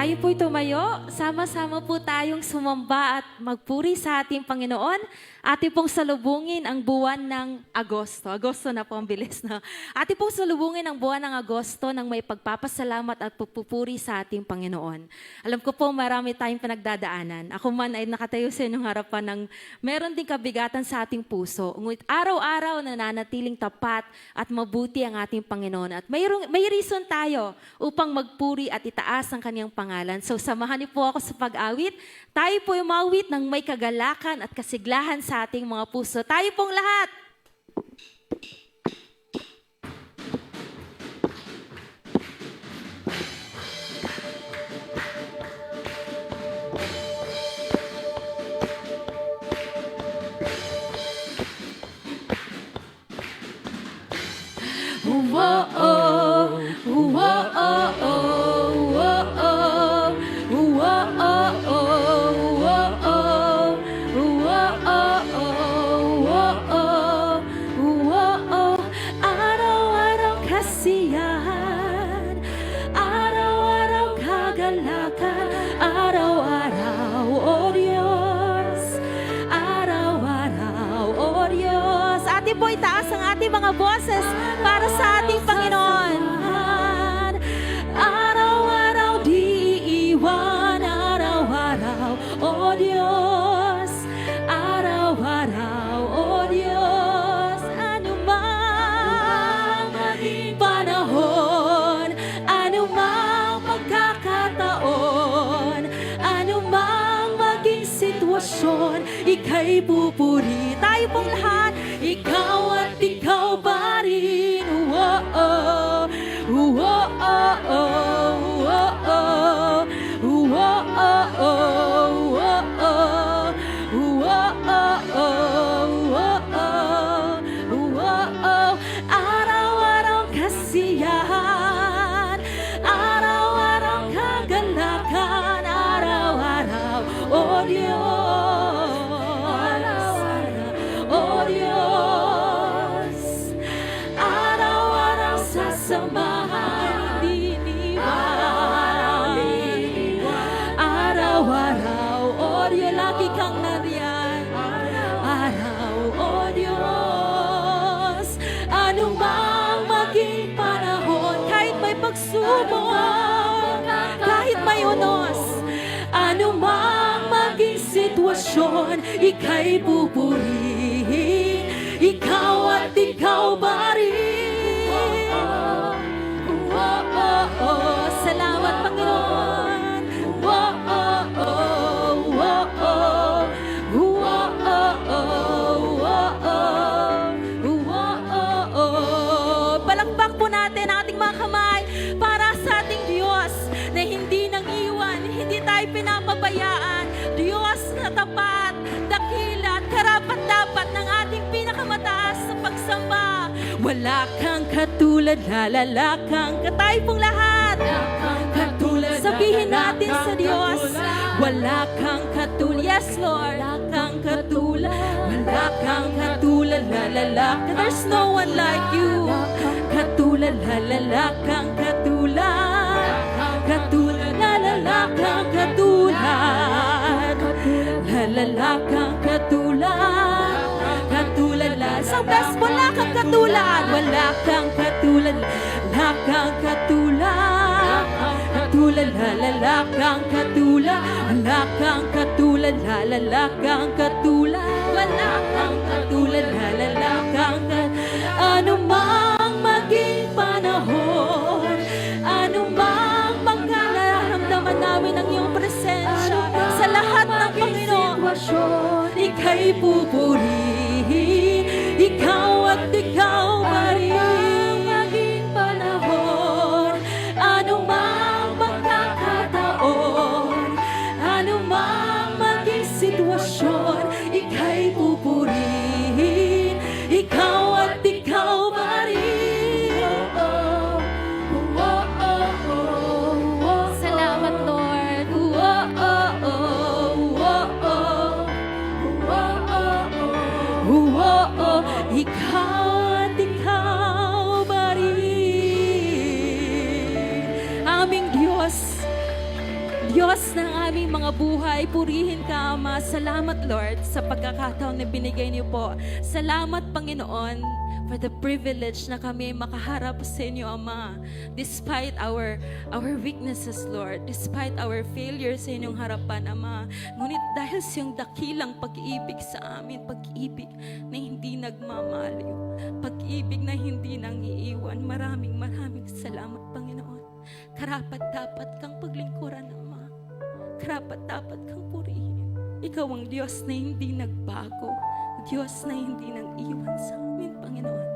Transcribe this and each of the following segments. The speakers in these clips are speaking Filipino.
Tayo po'y tumayo, sama-sama po tayong sumamba at magpuri sa ating Panginoon. Ating pong salubungin ang buwan ng Agosto. Agosto na po, ang bilis na. Ating pong salubungin ang buwan ng Agosto ng may pagpapasalamat at pupuri sa ating Panginoon. Alam ko po marami tayong pinagdadaanan. Ako man ay nakatayo sa inyong harapan ng meron ding kabigatan sa ating puso. Ngunit araw-araw nananatiling tapat at mabuti ang ating Panginoon. At may reason tayo upang magpuri at itaas ang kanyang pangalan. So samahan niyo po ako sa pag-awit. Tayo po umawit ng may kagalakan at kasiglahan sa ating mga puso. Tayo pong lahat! Araw-araw kasiyahan, araw-araw kagalakan, araw-araw, O Diyos, araw-araw, O Diyos. Atin po itaas ang ating mga boses para sa ating Panginoon. Araw-araw di iwan, araw-araw, O Diyos, araw-araw, O Diyos. Anumang maging panahon, anumang pagkakataon, anumang maging sitwasyon, ika'y pupuri. Tayo pong lahat, ikaw at ikaw pa rin. Araw-araw kasiyahan, araw-araw kagalakan, araw-araw, O Diyos, O Diyos. Araw-araw sasamahan, diniwan. Araw-araw, O Diyos, lagi kang nariyan. Araw, O Diyos, anumang maging panahon, kahit may pagsubok, kahit may unos, anumang maging sitwasyon, ika'y pupurihin, ikaw at ikaw pa rin. Salamat, Panginoon. Palakpak po natin ang ating mga kamay para sa ating Diyos na hindi nang iwan, hindi tayo pinapabayaan. Diyos na tapat, dakila at karapat-dapat ng ating pinakamataas sa pagsamba. Wala kang katulad, lalala kang tayo pong lahat. Sabihin natin sa Diyos, wala kang katulad. Yes, Lord. Wala kang katulad. Wala kang katulad, lalala. There's no one like you. Katulad, lalala kang katulad. Katulad, lalala kang katulad. Lalala kang katulad. Katulad, sa best, wala kang katulad. Wala kang katulad, wala kang katulad. Katulad, lalala kang katulad. Wala kang katulad, lalala kang katulad. Wala kang katulad, lalala kang katulad. Anumang maging panahon, anumang pagkakaramdaman namin ng iyong presensya sa lahat ng Panginoon, ika'y pupurihin, ikaw at ikaw pa rin. Maging panahon, anumang pagkakataon, anumang maging sitwasyon, ika'y pupurihin, ikaw at ikaw pa rin. Salamat, Lord. Diyos ng aming mga buhay, purihin ka, Ama. Salamat, Lord, sa pagkakataon na binigay niyo po. Salamat, Panginoon, for the privilege na kami makaharap sa inyo, Ama. Despite our weaknesses, Lord, despite our failures sa inyong harapan, Ama. Ngunit dahil sa iyong dakilang pag-ibig sa amin, pag-ibig na hindi nagmamaliw, pag-ibig na hindi nangiiwan, maraming salamat, Panginoon. Karapat-dapat kang paglingkuran, Ama. Karapat-dapat kang purihin. Ikaw ang Diyos na hindi nagbago, Diyos na hindi nang iwan sa amin, Panginoon.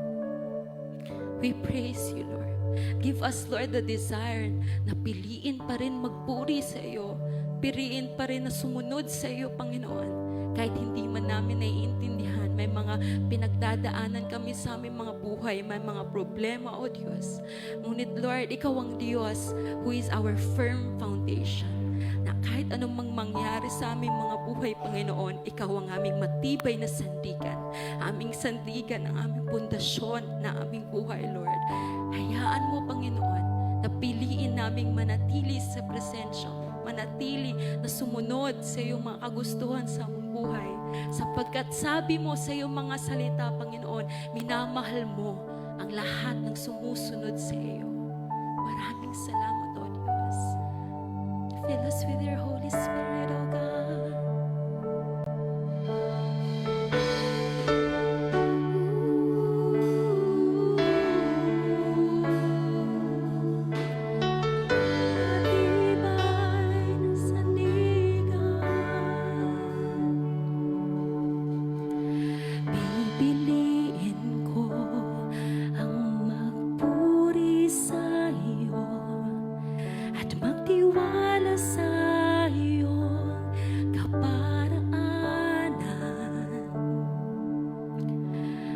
We praise you, Lord. Give us, Lord, the desire na piliin pa rin magpuri sa iyo. Piliin pa rin na sumunod sa iyo, Panginoon. Kahit hindi man namin naiintindihan, may mga pinagdadaanan kami sa aming mga buhay, may mga problema, O Diyos. Ngunit, Lord, ikaw ang Diyos who is our firm foundation. Na kahit anong mangyari sa aming mga buhay, Panginoon, ikaw ang aming matibay na sandigan. Aming sandigan, ang aming pundasyon na aming buhay, Lord. Hayaan mo, Panginoon, na piliin naming manatili sa presensya mo, manatili na sumunod sa iyong mga kagustuhan sa aming buhay. Sapagkat sabi mo sa iyong mga salita, Panginoon, minamahal mo ang lahat ng sumusunod sa iyo. Maraming salamat, O Diyos. Fill us with your Holy Spirit, O God. Matibay na sandigan, pipiliin ko ang magpuri sa iyo at magtiwala sa iyong kaparaanan.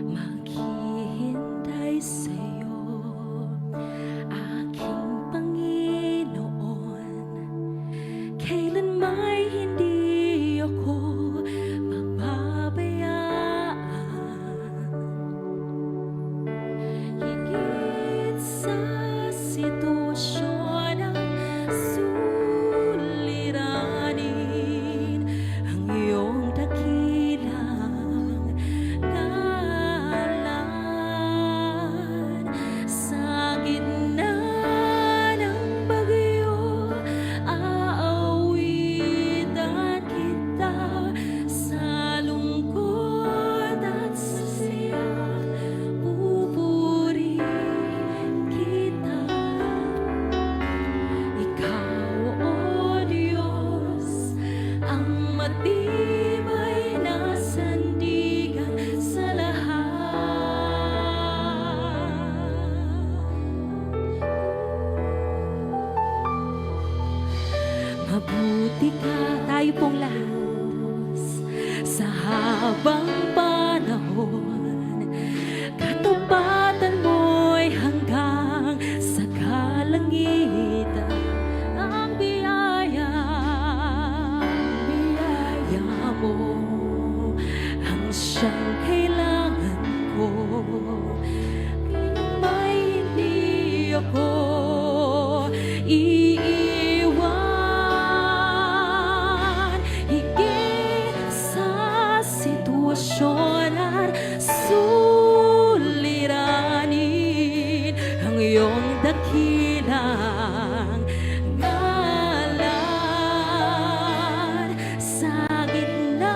Maghihintay sa iyo, aking Panginoon. Kailan may hindi ako pababayaan. Higit sa sitwasyon ang suliranin, ang iyong dakilang ngalan. Sa gitna ng bagyo, aawitan kita. Sa lungkot at sa saya, pupurihin kita. Ikaw, O Diyos, ang matibay na sandigan sa lahat. Mabuti ka, tayo pong lahat, sa habang panahon. Katapatan mo'y hanggang sa kalangitan. Ang biyaya mo ang siyang kailangan ko. May hindi ako iiwan. Higit sa sitwasyon at suliranin, ang iyong dakilang ngalan. Sa gitna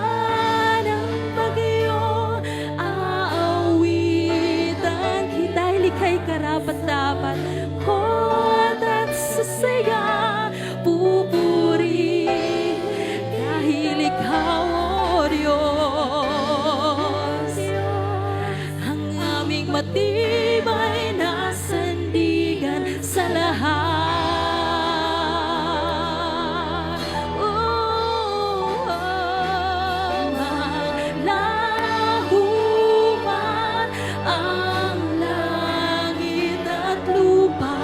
ng bagyo, aawitan kita. Likhay karapat-dapat ko at sa saya, pupuri dahil ikaw, O Diyos, ang aming matibay na sandigan sa lahat. Lahuman ang langit at lupa,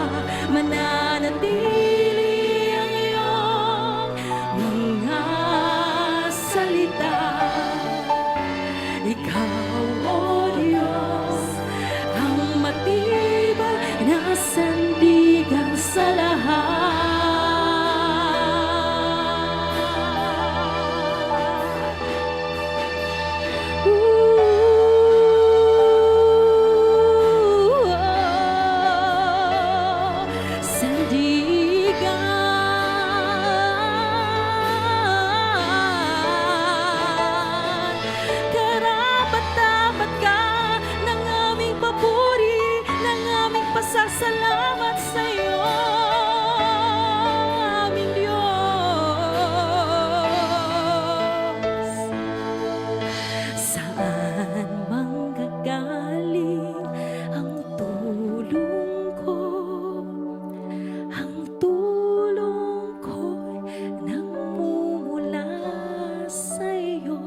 mananatili ang iyong mga salita. Ikaw, O Diyos, ang matibay Salamat sa iyo, aming Diyos. Saan manggagaling ang tulong ko? Ang tulong ko'y nagmumula sa iyo.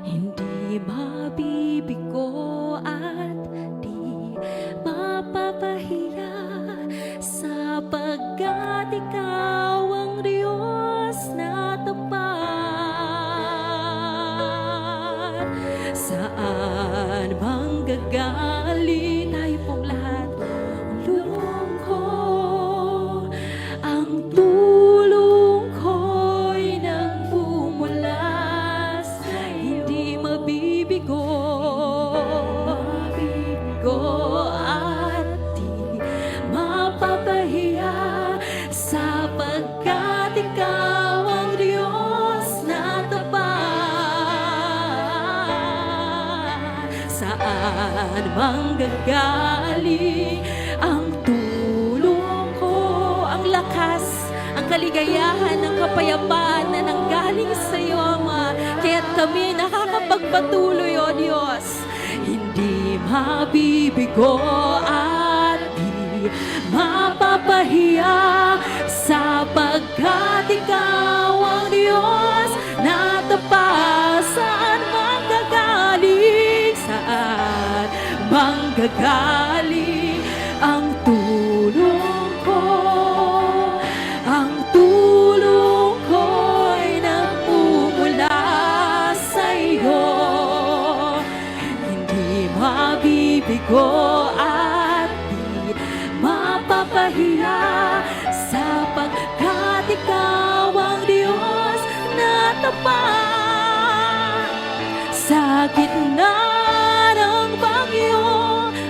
Hindi mabibigo at di mapapahiya, sapagkat ikaw ang Diyos na tapat. Saan manggagaling tayo pong lahat? Ang tulong ko, ang tulong ko'y nagmumula sa iyo. Hindi mabibigo at di mapapahiya, sapagkat ikaw ang Diyos na tapat. Saan manggagaling ang tulong ko? Ang lakas, ang kaligayahan, ang kapayapaan na nanggaling sa iyo, Ama. Kaya't kami nakakapagpatuloy, O Diyos. Hindi mabibigo at di mapapahiya, sapagkat ikaw ang Diyos na tapat. Saan manggagaling? Saan manggagaling ang tulong ko? Ang tulong ko'y nagmumula sa iyo. Hindi mabibigo at di mapapahiya, sapagkat ikaw ang Diyos na tapat. Sa gitna ng bagyo,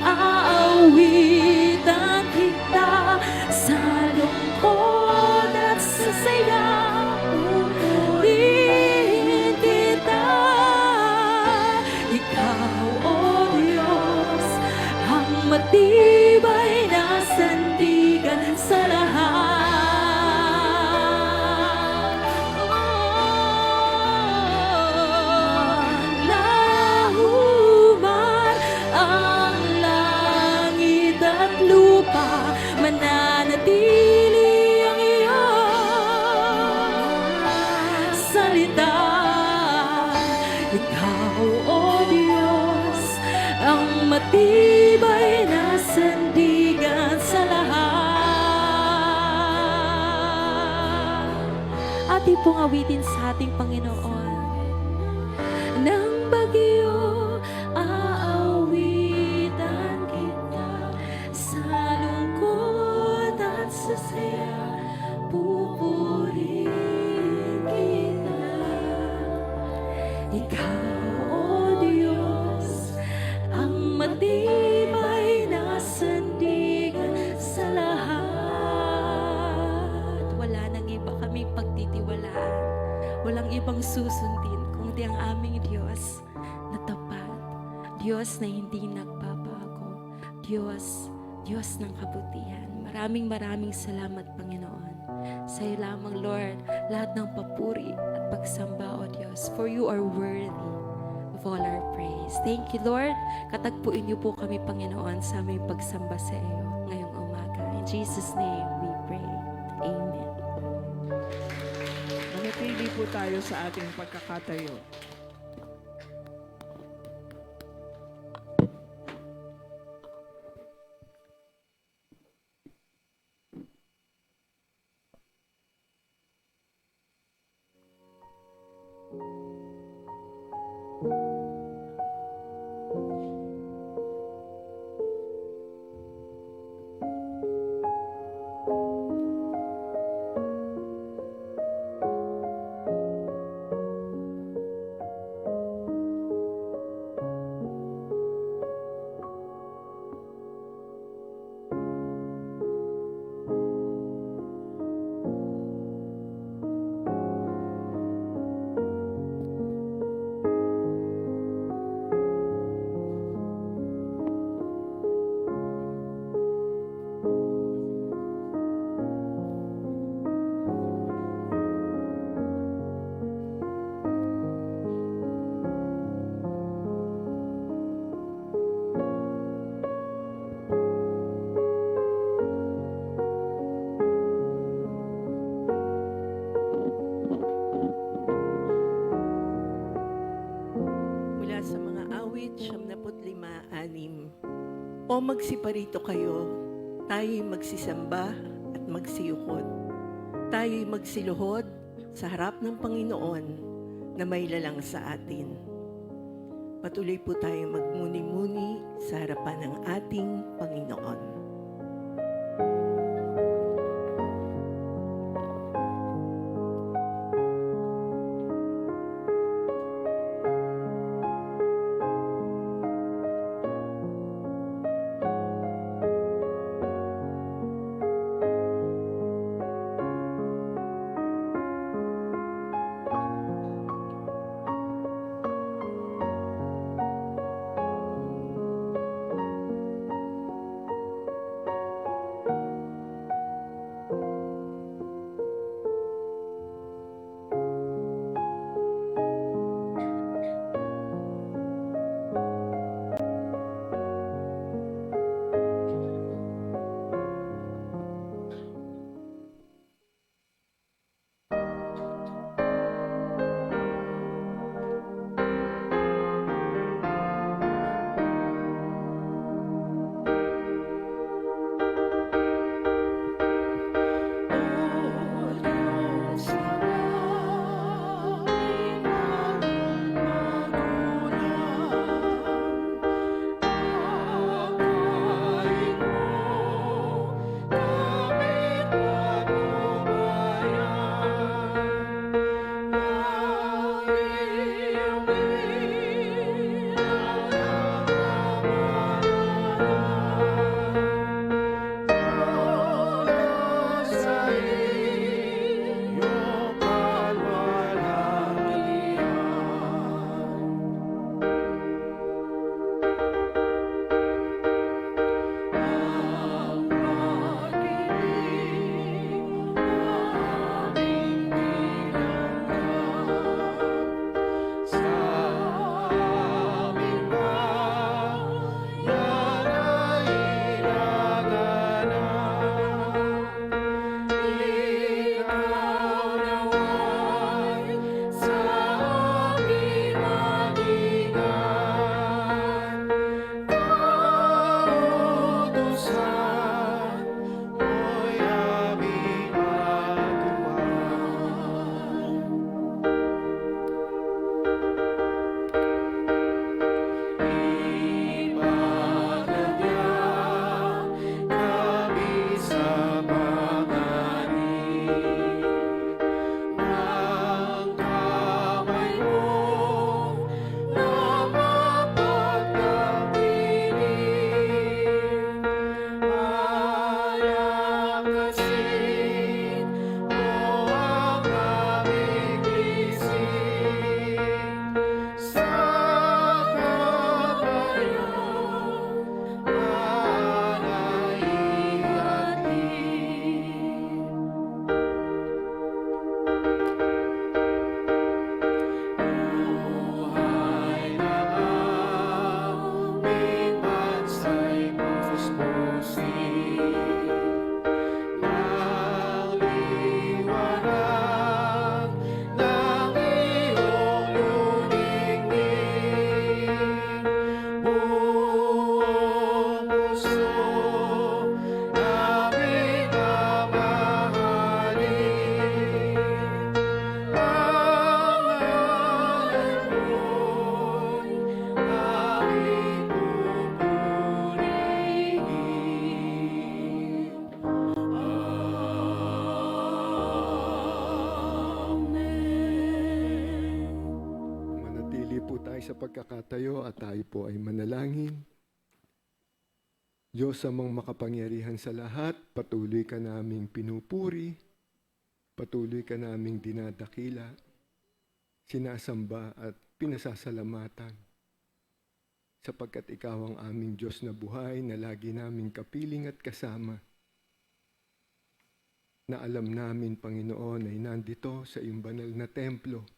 aawitan kita. Sa lungkot at sa saya, pupurihin kita. Ikaw, O Diyos, ang matibay na sandigan sa lahat. Lahuman ang langit at lupa, mananatili ang iyong salita. Ikaw, O Diyos, ang matibay na sandigan sa lahat. Ating pong awitin sa ating Panginoon. Nang bagyo, aawitan kita. Sa lungkot at sa saya, pupurihin kita. Ikaw, O Diyos, ang matibay na sandigan sa lahat. Wala nang iba kaming pagtitiwalaan. Walang ibang susundin kundi ang aming Diyos na tapat. Diyos na hindi nagbabago. Diyos ng kabutihan. Maraming salamat, Panginoon. Sa iyo lamang, Lord, lahat ng papuri at pagsamba, O Diyos, for you are worthy of all our praise. Thank you, Lord. Katagpuin niyo po kami, Panginoon, sa aming pagsamba sa iyo ngayong umaga. In Jesus' name we pray. Amen. Manatili po tayo sa ating pagkakatayo. 5:6. O magsiparito kayo, tayo'y magsisamba at magsiyukod. Tayo'y magsiluhod sa harap ng Panginoon na may lalang sa atin. Patuloy po tayong magmuni-muni sa harapan ng ating Panginoon. Sa pagkakatayo at tayo po ay manalangin. Diyos amang makapangyarihan sa lahat, patuloy ka naming pinupuri, patuloy ka naming dinadakila, sinasamba at pinasasalamatan. Sapagkat ikaw ang aming Diyos na buhay na lagi naming kapiling at kasama. Na alam namin, Panginoon, ay nandito sa iyong banal na templo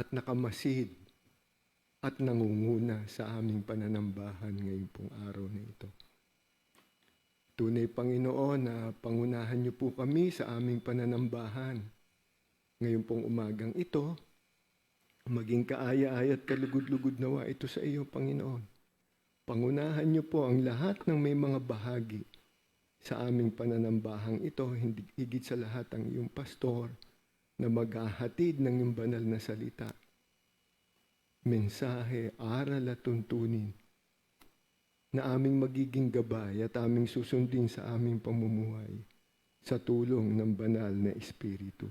at nakamasid at nangunguna sa aming pananambahan ngayong pong araw na ito. Tunay, Panginoon, na pangunahan niyo po kami sa aming pananambahan ngayong pong umagang ito Maging kaaya-aya at kalugod-lugod nawa ito sa iyo, Panginoon. Pangunahan niyo po ang lahat ng may mga bahagi sa aming pananambahang ito, hindi higit sa lahat ang iyong pastor na maghahatid ng iyong banal na salita. Mensahe, aral at tuntunin na aming magiging gabay at aming susundin sa aming pamumuhay sa tulong ng banal na Espiritu.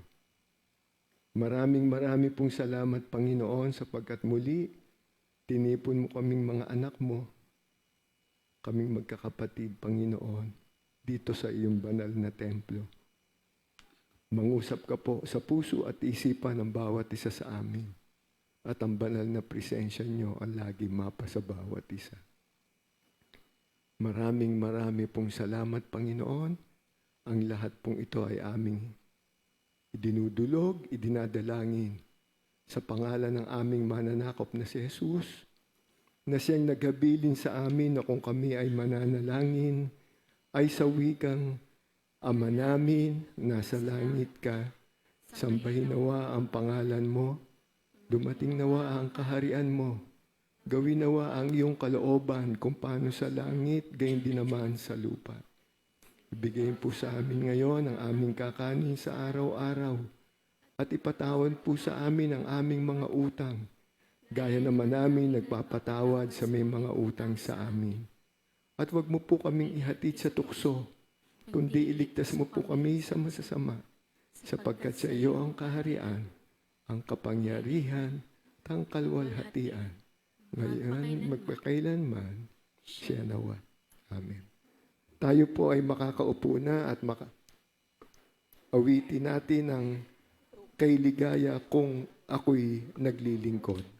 Maraming pong salamat, Panginoon, sapagkat muli tinipon mo kaming mga anak mo, kaming magkakapatid, Panginoon, dito sa iyong banal na templo. Mangusap ka po sa puso at isipan ng bawat isa sa amin. At ang banal na presensya niyo ang lagi mapa sa bawat isa. Maraming pong salamat, Panginoon. Ang lahat pong ito ay aming idinudulog, idinadalangin sa pangalan ng aming mananakop na si Jesus, na siyang naghabilin sa amin na kung kami ay mananalangin, ay sa wikang, Ama namin, nasa langit ka, sambahin nawa ang pangalan mo, dumating nawa ang kaharian mo, gawin nawa ang iyong kalooban kung paano sa langit, gayon din naman sa lupa. Ibigay po sa amin ngayon ang aming kakanin sa araw-araw at ipatawad po sa amin ang aming mga utang, gaya naman namin nagpapatawad sa may mga utang sa amin. At wag mo po kaming ihatid sa tukso, kundi iligtas mo po kami sa masasama, sapagkat sa iyo ang kaharian, ang kapangyarihan, at ang kalwalhatian, ngayon magpakailanman, siya nawa. Amen. Tayo po ay makakaupo na at awitin natin ang kay ligaya kung ako'y naglilingkod. Kung ako'y naglilingkod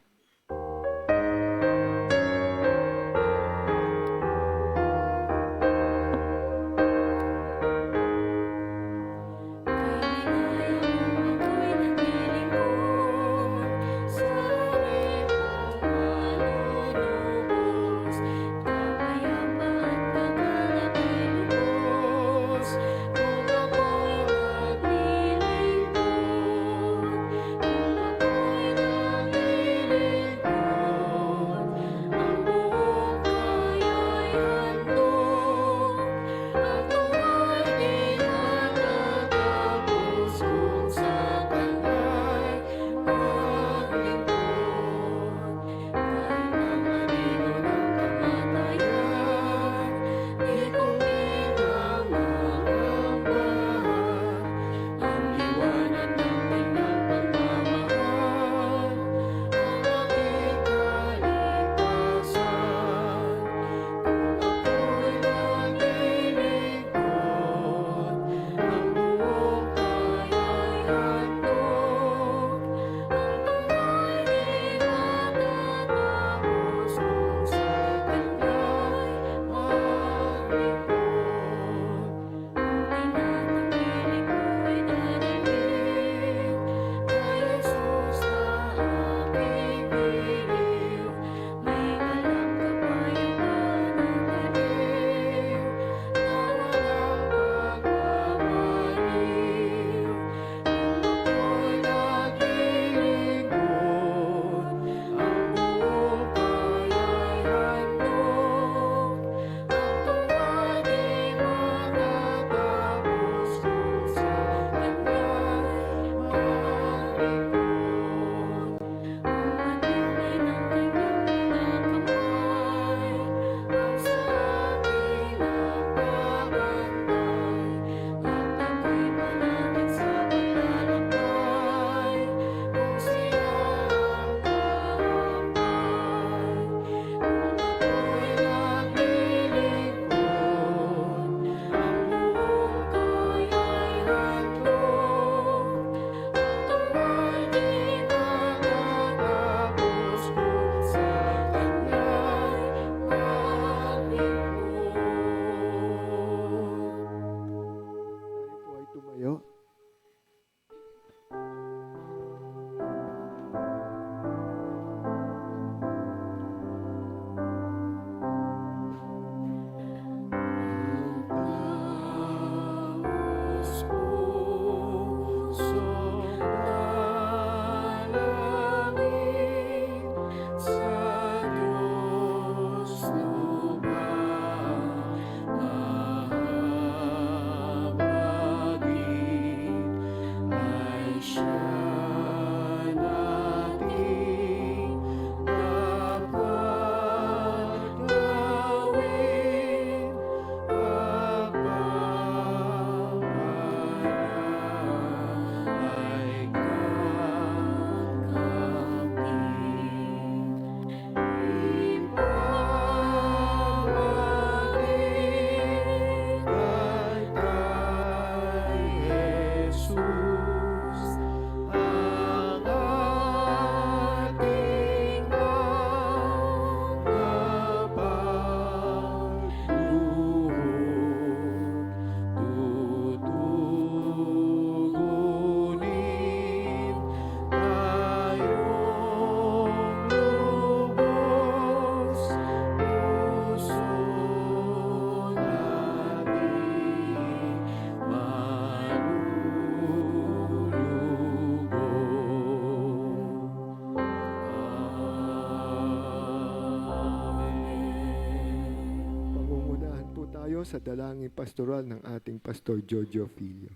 tayo sa dalangin pastoral ng ating Pastor Jojo Filio.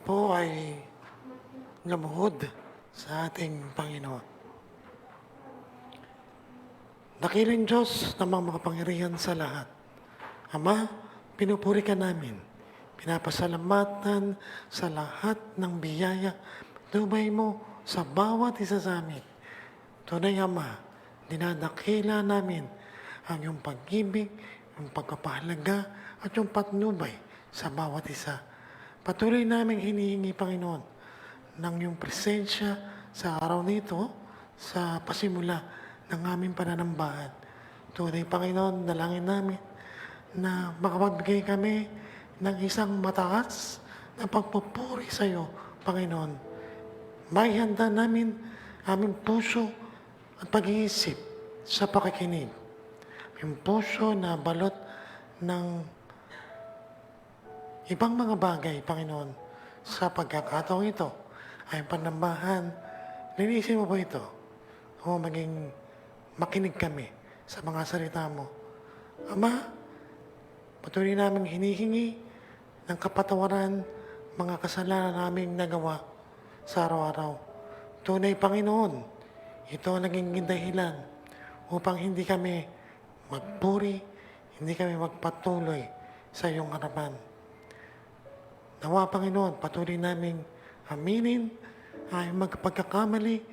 Po ay lumuhod sa ating Panginoon. Dakilang Diyos na makapangyarihan sa lahat. Ama, pinupuri ka namin. Pinapasalamatan sa lahat ng biyaya. Tubay mo sa bawat isa sa amin. Tunay Ama, dinadakila namin ang iyong pag-ibig, yung pagkapahalaga at yung patnubay sa bawat isa. Patuloy namin hinihingi, Panginoon, ng iyong presensya sa araw nito, sa pasimula ng aming pananambahan. Tunay, Panginoon, dalangin namin na makapagbigay kami ng isang mataas na pagpupuri sa iyo, Panginoon. May handa namin aming puso at pag-iisip sa pakikinig. Yung puso na balot ng ibang mga bagay, Panginoon, sa pagkakataong ito ay panambahan. Linisin mo po ito o maging makinig kami sa mga salita mo. Ama, patuloy namin hinihingi ng kapatawaran mga kasalanan naming nagawa sa araw-araw. Tunay, Panginoon, ito ang naging dahilan upang hindi kami magpuri, hindi kami magpatuloy sa iyong harapan. Nawa, Panginoon, patuloy naming aminin ay magpagkakamali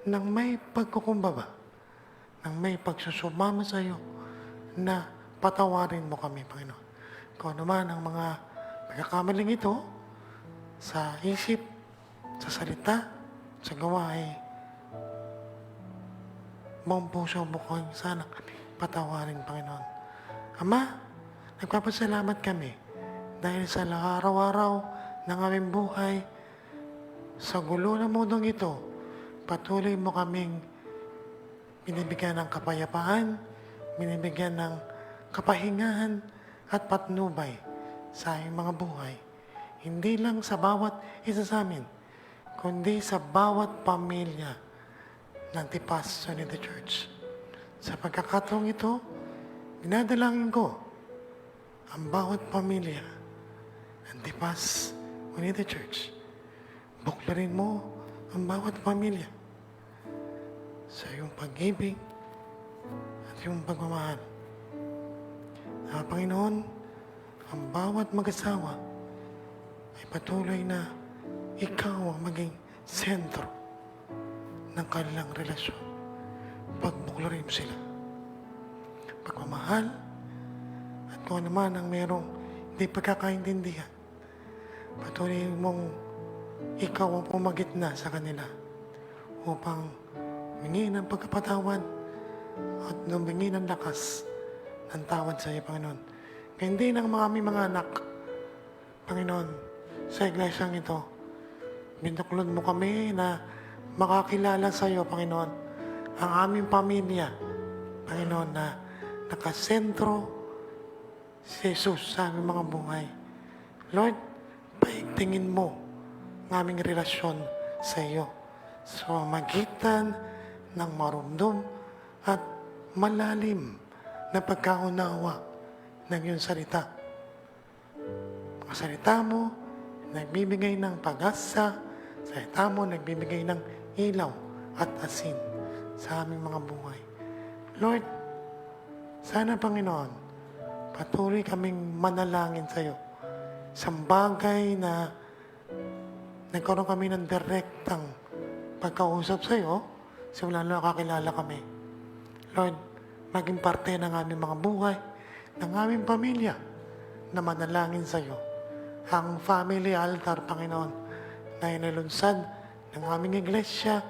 ng may pagkukumbaba, ng may pagsusumama sa iyo na patawarin mo kami, Panginoon. Kung ano man ang mga pagkakamaling ito sa isip, sa salita, sa gawa ay buong puso mo ko sana kami patawarin, Panginoon. Ama, nagpapasalamat kami dahil sa araw-araw ng aming buhay, sa gulo ng mundong ito, patuloy mo kaming binibigyan ng kapayapaan, binibigyan ng kapahingahan at patnubay sa aming mga buhay. Hindi lang sa bawat isa sa amin, kundi sa bawat pamilya ng Tipas Unity Church. Sa pagkakataong ito, dinadalangin ko ang bawat pamilya ng Tipas Unity Church. Buklarin mo ang bawat pamilya sa iyong pag-ibig at iyong pagmamahal. Panginoon, ang bawat mag-asawa ay patuloy na ikaw ang maging sentro ng kanilang relasyon. Pagbuklarin mo sila. Pagmamahal at kung ano man ang merong hindi pagkakaintindihan, patuloy mong ikaw ang pumagitna sa kanila upang humingi ng pagkapatawad at humingi ng lakas ng tawad sa iyo, Panginoon. Kaya hindi ng aming mga anak, Panginoon, sa iglesyang ito, binuklod mo kami na makakilala sa iyo, Panginoon, ang aming pamilya, Panginoon, na nakasentro si Jesus sa aming mga buhay. Lord, paigtingin mo ang aming relasyon sa iyo sa magitan ng marumdum at malalim na pagkaunawa ng iyong salita. Ang salita mo, nagbibigay ng pag-asa. Salita mo, nagbibigay ng ilaw at asin sa aming mga buhay. Lord, sana, Panginoon, patuloy kaming manalangin sa iyo sa bagay na nagkaroon kami ng direktang pagkausap sa iyo, simula na nakakilala kami. Lord, maging parte ng aming mga buhay, ng aming pamilya, na manalangin sa iyo. Ang family altar, Panginoon, na inilunsad ng aming iglesia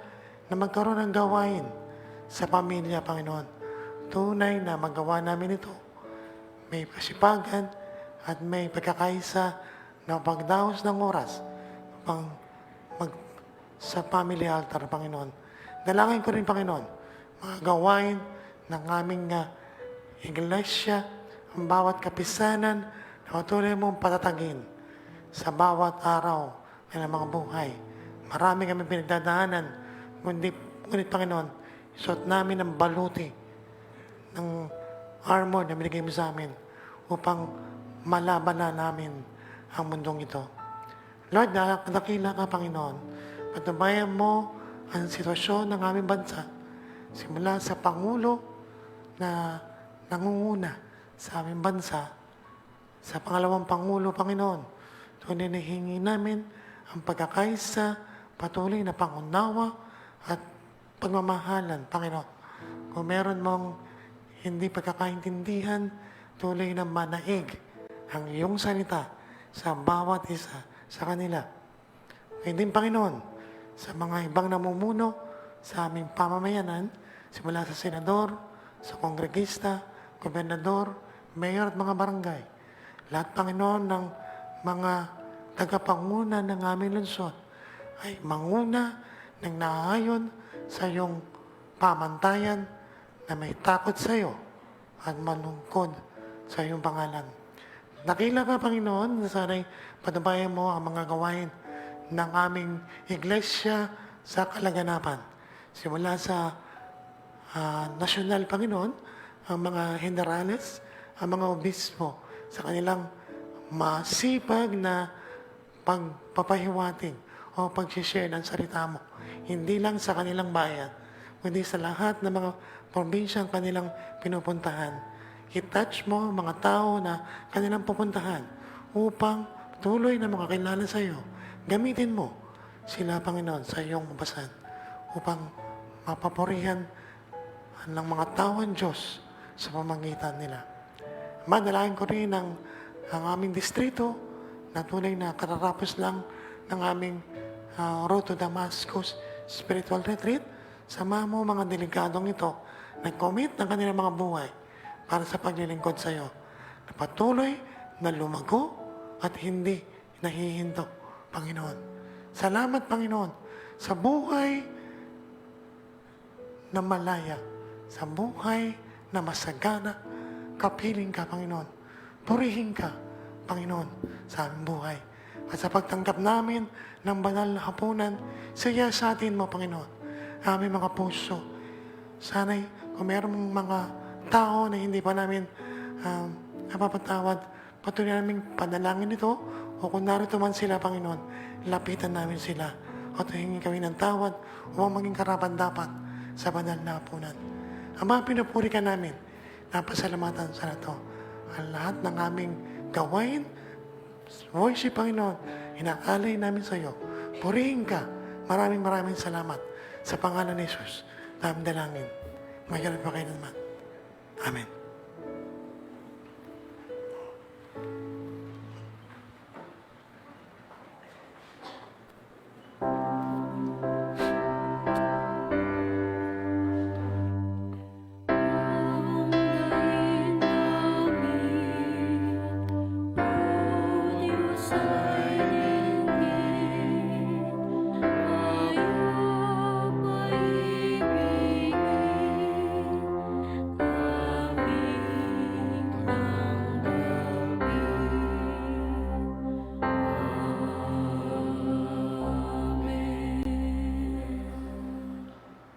na magkaroon ng gawain sa pamilya, Panginoon. Tunay na magawa namin ito. May kasipagan at may pagkakaisa na pagdaos ng oras upang sa family altar, Panginoon. Dalangin ko rin, Panginoon, mga gawain ng aming iglesia, ang bawat kapisanan na patuloy mong patatagin sa bawat araw ng mga buhay Marami kami pinagdadaanan. Ngunit Panginoon, isuot namin ang baluti ng armor na binigay mo sa amin upang malaban na namin ang mundong ito. Lord, nakakila ka, Panginoon. Patubayan mo ang sitwasyon ng aming bansa simula sa Pangulo na nangunguna sa aming bansa, sa pangalawang Pangulo, Panginoon. Tunay na hingi namin ang pagkakaisa, patuloy na pangunawa at pagmamahalan, Panginoon. Kung meron mong hindi pagkakaintindihan, tuloy na manaig ang iyong salita sa bawat isa sa kanila. Ngayon din, Panginoon, sa mga ibang namumuno sa aming pamamayanan, simula sa senador, sa kongregista, gobernador, mayor at mga barangay. Lahat, Panginoon, ng mga tagapanguna ng aming lungsod ay manguna ng naayon sa iyong pamantayan na may takot sa iyo at manungkod sa iyong pangalan. Nakila ka, Panginoon, na sana'y patubayan mo ang mga gawain ng aming iglesia sa kalaganapan. Simula sa nasyonal, Panginoon, ang mga generales, ang mga obispo, sa kanilang masipag na pagpapahiwating o pag-share ng salita mo. Hindi lang sa kanilang bayan, kundi sa lahat ng mga probinsyang kanilang pinupuntahan. I-touch mo ang mga tao na kanilang pupuntahan upang tuloy na makakilala sa iyo. Gamitin mo sila, Panginoon, sa iyong mabasan upang mapapurihan ng mga tao ang Diyos sa pamamagitan nila. Manalangin ko rin ang aming distrito na tunay na katatapos lang ng aming Road to Damascus Spiritual Retreat. Sama mo mga delikadong ito, nag-commit ng kanilang mga buhay para sa paglilingkod sa iyo. Na patuloy na lumago at hindi nahihinto, Panginoon. Salamat, Panginoon, sa buhay na malaya, sa buhay na masagana, kapiling ka, Panginoon. Purihin ka, Panginoon, sa aming buhay. At sa pagtanggap namin ng banal na hapunan, saya sa atin mo, Panginoon, aming mga puso. Sana'y kung mayroong mga tao na hindi pa namin napapatawad, patuloy namin panalangin ito, o kung narito man sila, Panginoon, lapitan namin sila at hingin kami ng tawad upang maging karapat-dapat sa banal na hapunan. Ama, pinupuri ka namin. Napasalamatan sa nato ang lahat ng aming gawain. Worship, Panginoon, inaalay namin sa iyo. Purihin ka. Maraming salamat sa pangalan ni Jesus. Namin dalangin. Ngayon at naman. Amen.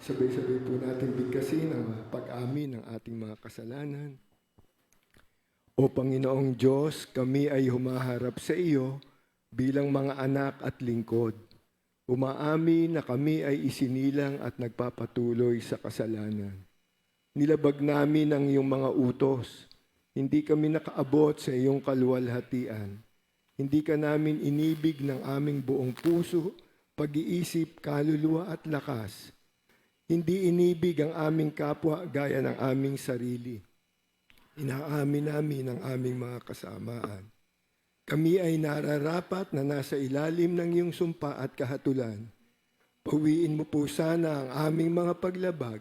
Sabay-sabay po natin bigkasin ang pag-amin ng ating mga kasalanan. O Panginoong Diyos, kami ay humaharap sa iyo bilang mga anak at lingkod. Umaamin na kami ay isinilang at nagpapatuloy sa kasalanan. Nilabag namin ang iyong mga utos. Hindi kami nakaabot sa iyong kaluwalhatian. Hindi ka namin inibig ng aming buong puso, pag-iisip, kaluluwa at lakas. Hindi inibig ang aming kapwa gaya ng aming sarili. Inaamin namin ang aming mga kasamaan. Kami ay nararapat na nasa ilalim ng iyong sumpa at kahatulan. Pawiin mo po sana ang aming mga paglabag,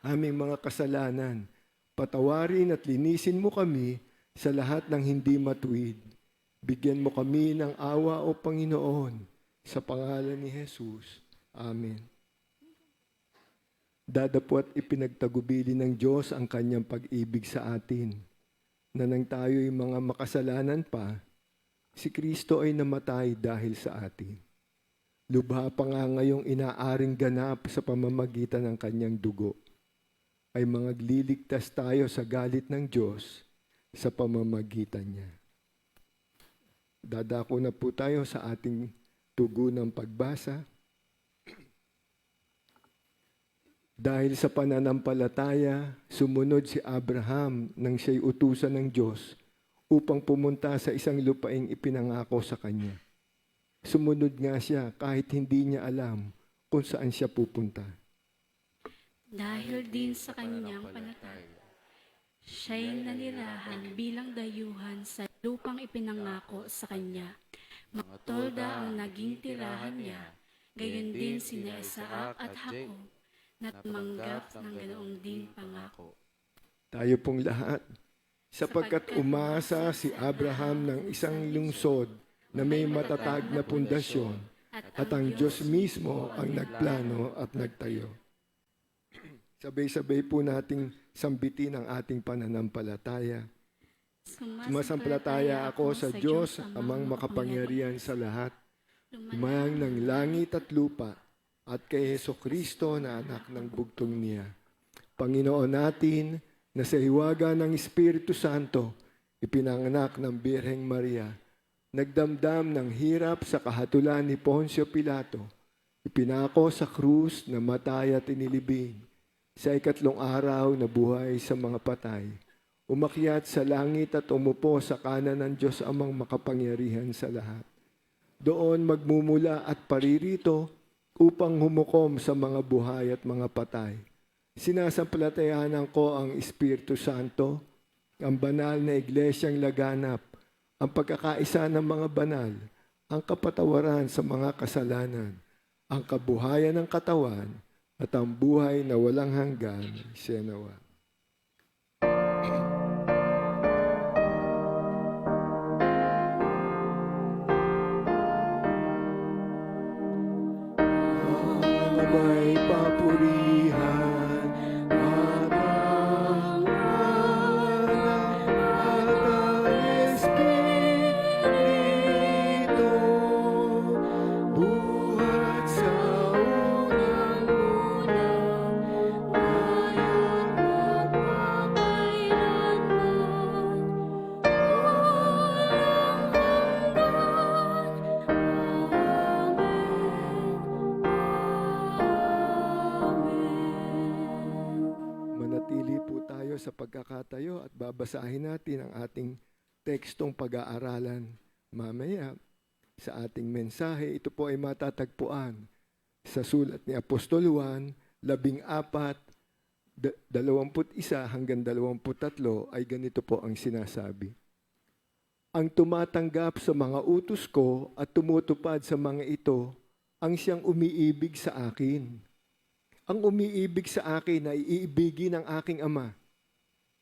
aming mga kasalanan. Patawarin at linisin mo kami sa lahat ng hindi matuwid. Bigyan mo kami ng awa, o Panginoon, sa pangalan ni Jesus. Amen. Dadapot ipinagtagubili ng Diyos ang kanyang pag-ibig sa atin, na nang tayo'y mga makasalanan pa, si Kristo ay namatay dahil sa atin. lubha pa nga ngayong inaaring ganap sa pamamagitan ng kanyang dugo, ay mangagliligtas tayo sa galit ng Diyos sa pamamagitan niya. Dadako na po tayo sa ating tugunang pagbasa. Dahil sa pananampalataya, sumunod si Abraham nang siya'y utusan ng Diyos upang pumunta sa isang lupaing ipinangako sa kanya. Sumunod nga siya kahit hindi niya alam kung saan siya pupunta. Dahil din sa kanyang panatag, siya'y nanirahan bilang dayuhan sa lupang ipinangako sa kanya. Mga tolda ang naging tirahan niya, gayon din sina Isaac at Jacob, na tumanggap ng ganoong ding pangako. Tayo pong lahat, sapagkat umasa si Abraham ng isang lungsod na may matatag na pundasyon, at ang Diyos mismo ang nagplano at nagtayo. Sabay-sabay po nating sambitin ang ating pananampalataya. Sumasampalataya ako sa Diyos, amang makapangyarihan sa lahat, lumayang ng langit at lupa, at kay Hesukristo na anak ng bugtong niya. Panginoon natin, na sa hiwaga ng Espiritu Santo, ipinanganak ng Birheng Maria, nagdamdam ng hirap sa kahatulan ni Poncio Pilato, ipinako sa krus na matay at inilibing, sa ikatlong araw na buhay sa mga patay, umakyat sa langit at umupo sa kanan ng Diyos amang makapangyarihan sa lahat. Doon magmumula at paririto upang humukom sa mga buhay at mga patay. Sinasampalatayanan ko ang Espiritu Santo, ang banal na iglesyang laganap, ang pagkakaisa ng mga banal, ang kapatawaran sa mga kasalanan, ang kabuhayan ng katawan, at ang buhay na walang hanggan. Senawa. May papurihan at ang anak at ang Espiritu, buhat sa unang ulang, ngayon magpakailanman, walang manatili po tayo sa pagkakatayo at babasahin natin ang ating tekstong pag-aaralan mamaya sa ating mensahe. Ito po ay matatagpuan sa sulat ni Apostol Juan, 14:21 hanggang 23 ay ganito po ang sinasabi. Ang tumatanggap sa mga utos ko at tumutupad sa mga ito, ang siyang umiibig sa akin. Ang umiibig sa akin ay iibigin ng aking Ama.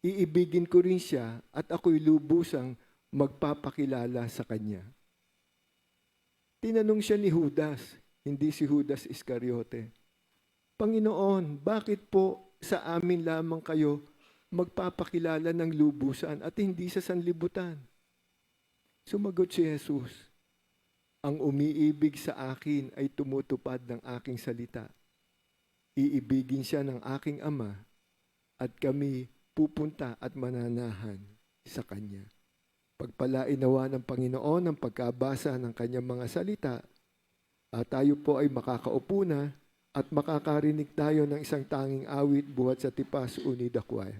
Iibigin ko rin siya at ako'y lubusang magpapakilala sa kanya. Tinanong siya ni Judas, hindi si Judas Iscariote. Panginoon, bakit po sa amin lamang kayo magpapakilala ng lubusan at hindi sa sanlibutan? Sumagot si Jesus, ang umiibig sa akin ay tumutupad ng aking salita. Iibigin siya ng aking Ama at kami pupunta at mananahan sa Kanya. Pagpalain nawa ng Panginoon ang pagkabasa ng Kanyang mga salita at tayo po ay makakaupo na at makakarinig tayo ng isang tanging awit buhat sa Tipas Unida Choir.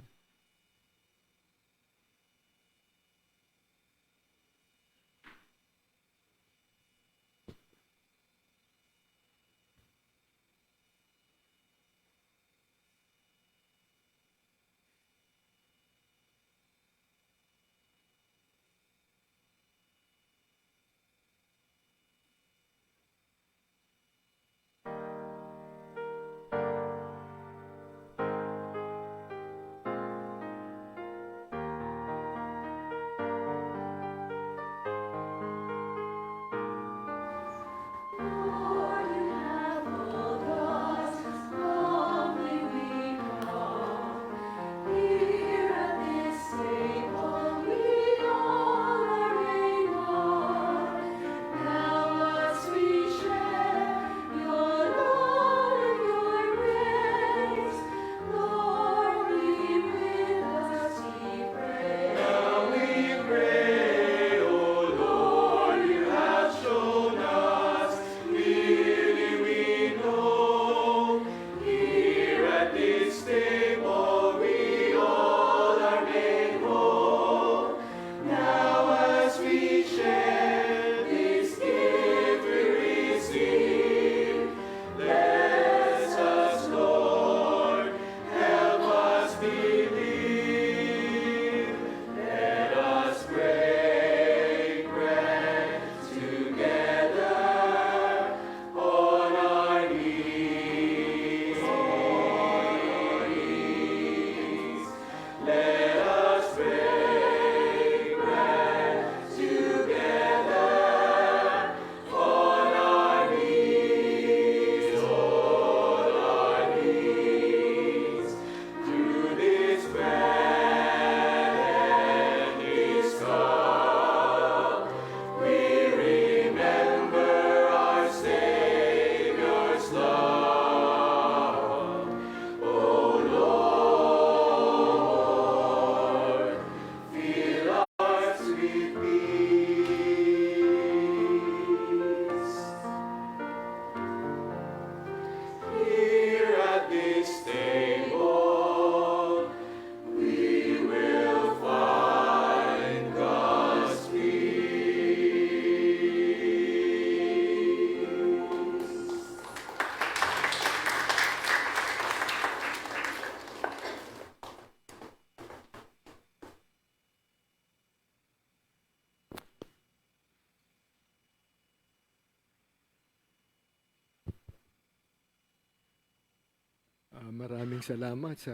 Maraming salamat sa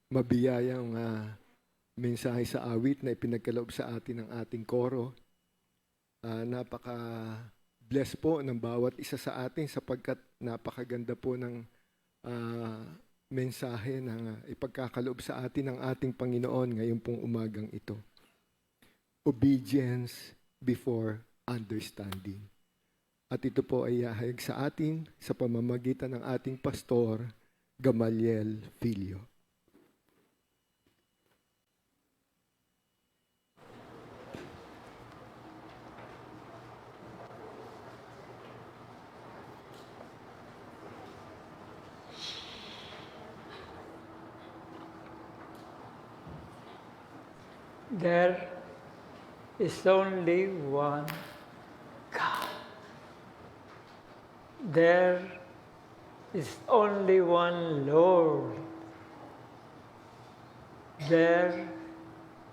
mabiyayang mensahe sa awit na ipinagkaloob sa atin ng ating koro. Napaka-bless po ng bawat isa sa atin sapagkat napakaganda po ng mensahe na ipagkakaloob sa atin ng ating Panginoon ngayon pong umagang ito. Obedience before understanding. At ito po ay ihahayag sa atin sa pamamagitan ng ating pastor, Gamaliel Filio. There is only one God. There is only one Lord. There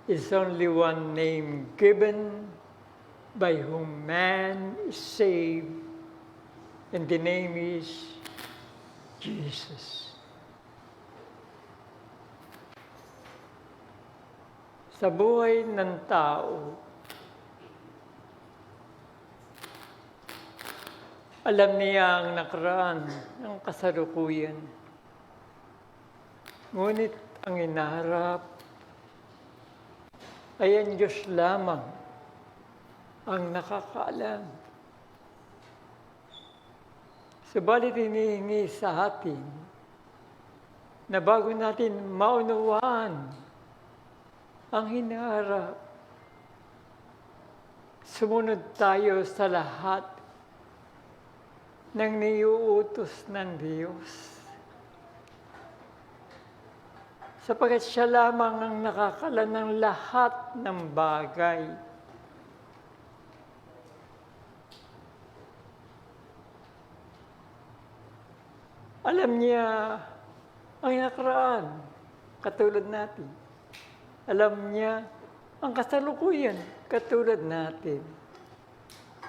is only one name given by whom man is saved, and the name is Jesus. Sa buhay ng tao, alam niya ang nakaraan ng kasalukuyan. Ngunit ang inaharap ay ang Diyos lamang ang nakakaalam. Subalit hinihingi sa atin na bago natin maunawaan ang hinaharap, sumunod tayo sa lahat ng niuutos ng Diyos. Sapagkat siya lamang ang nakakaalam ng lahat ng bagay. Alam niya ang nakaraan, katulad natin. Alam niya ang kasalukuyan, katulad natin.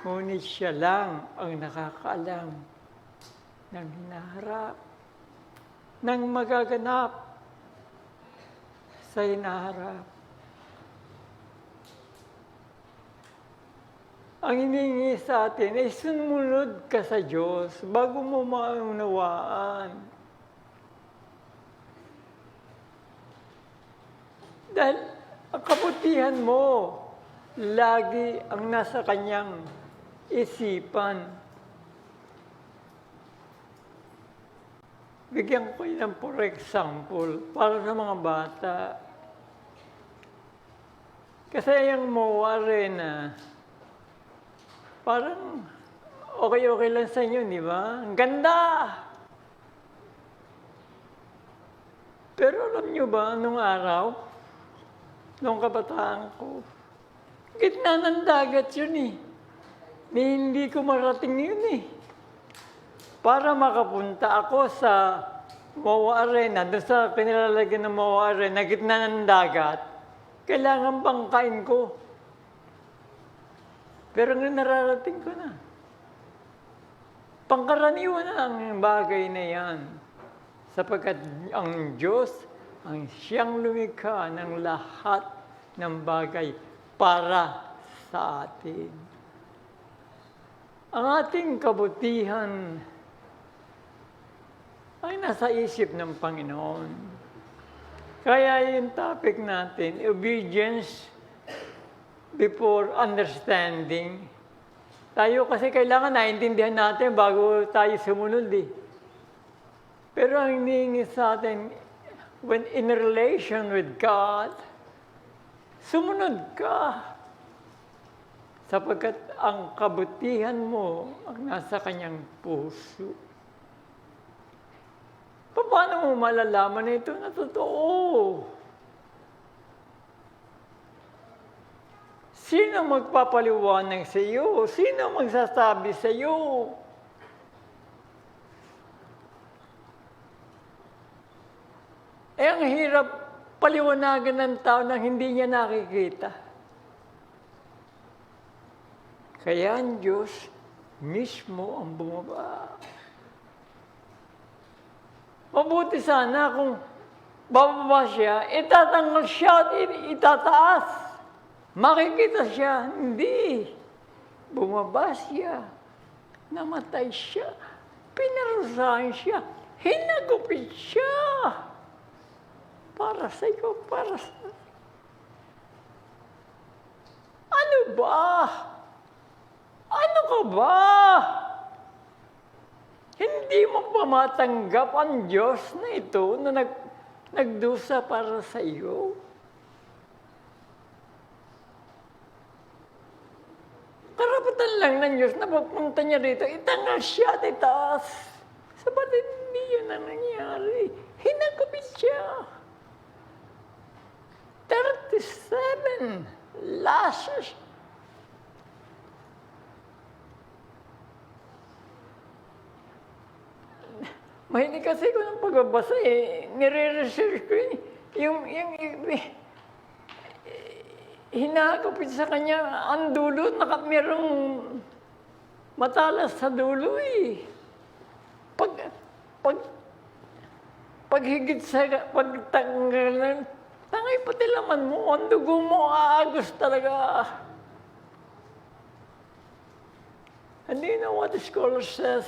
Ngunit siya lang ang nakakaalam ng hinaharap, ng magaganap sa hinaharap. Ang hinihingi sa atin ay sumunod ka sa Diyos bago mo maunawaan. Dahil ang kabutihan mo, lagi ang nasa kanyang isipan. Bigyan ko kayo ng for example, para sa mga bata. Kasi yung mawari na parang okay lang sa inyo, di ba? Ang ganda! Pero alam nyo ba, nung araw, nung kabataan ko, gitna ng dagat yun eh. Hindi ko marating yun eh. Para makapunta ako sa Moa Arena, doon sa kinilalagyan ng Moa Arena, gitna ng dagat, kailangan bangkain ko. Pero nararating ko na. Pangkaraniwan na ang bagay na yan. Sapagkat ang Diyos, ang siyang lumikha ng lahat ng bagay para sa atin. Ang ating kabutihan ay nasa isip ng Panginoon. Kaya yung topic natin, obedience before understanding. Tayo kasi kailangan naintindihan natin bago tayo sumunod eh. Pero ang hinihingi sa atin, when in relation with God, sumunod ka. Sapagkat ang kabutihan mo ang nasa kanyang puso. Paano mo malalaman na ito na totoo? Sino magpapaliwanag sa iyo? Sino magsasabi sa iyo? Ang hirap paliwanagan ng tao na hindi niya nakikita. Kaya ang Diyos mismo ang bumaba. Mabuti sana kung bababa siya, itatanggal siya at itataas. Makikita siya, hindi. Bumaba siya, namatay siya, pinarusahan siya, hinagupit siya. Para sa iyo, para sa... Ano ba? Ano ka ba? Hindi mo pa matanggap ang Diyos na ito na nagdusa para sa iyo? Karapatan lang ng Diyos na pagpunta niya rito, itanggal siya at itaas. Sabat hindi yun ang nangyari. Hinagupit siya. 37 lashes. Mahilig kasi ko ng pagbabasa eh. Nire-research ko yun. Hinagupit sa kanya ang dulo, merong matalas sa dulo eh. Paghigit sa pagtanggal, tangay pati laman mo, ang dugo mo aagos talaga. And do you know what the scholar says?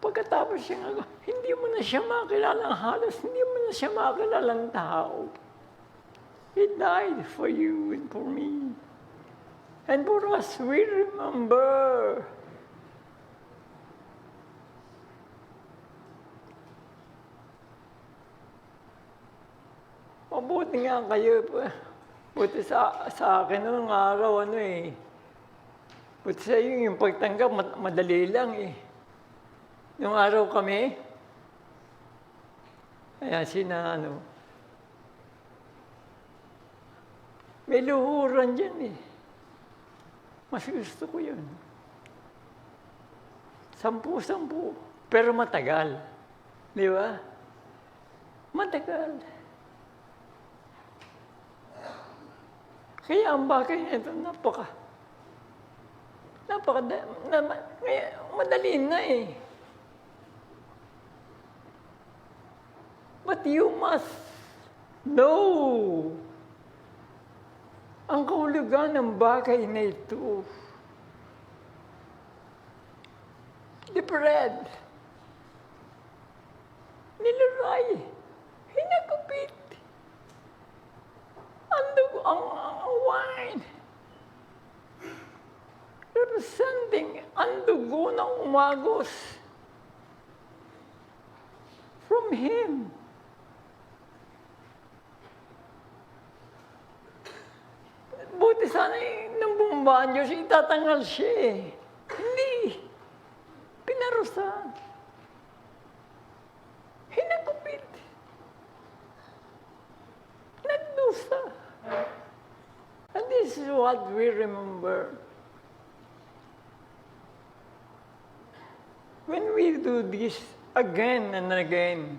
Pagkatapos siya nga, hindi mo na siya makilalang halos, hindi mo na siya makilalang tao. He died for you and for me. And for us, we remember. Mabuti nga kayo. Buti sa akin noong araw, buti sa iyo, yung pagtanggap, madali lang eh. Noong araw kami, may luhuran dyan eh. Mas gusto ko yun. 10, pero matagal. Di ba? Matagal. Kaya ang bagay nito, madali na eh. But you must know ang kahulugan ng bagay na ito. The bread, niluray, hinagupit, ang wine, representing ang dugo na umagos from Him. Buti sana nang bumaba ang Diyos, itatanggal siya eh. Hindi. Pinarusahan. Hinagupit. Nagdusa. And this is what we remember. When we do this again and again,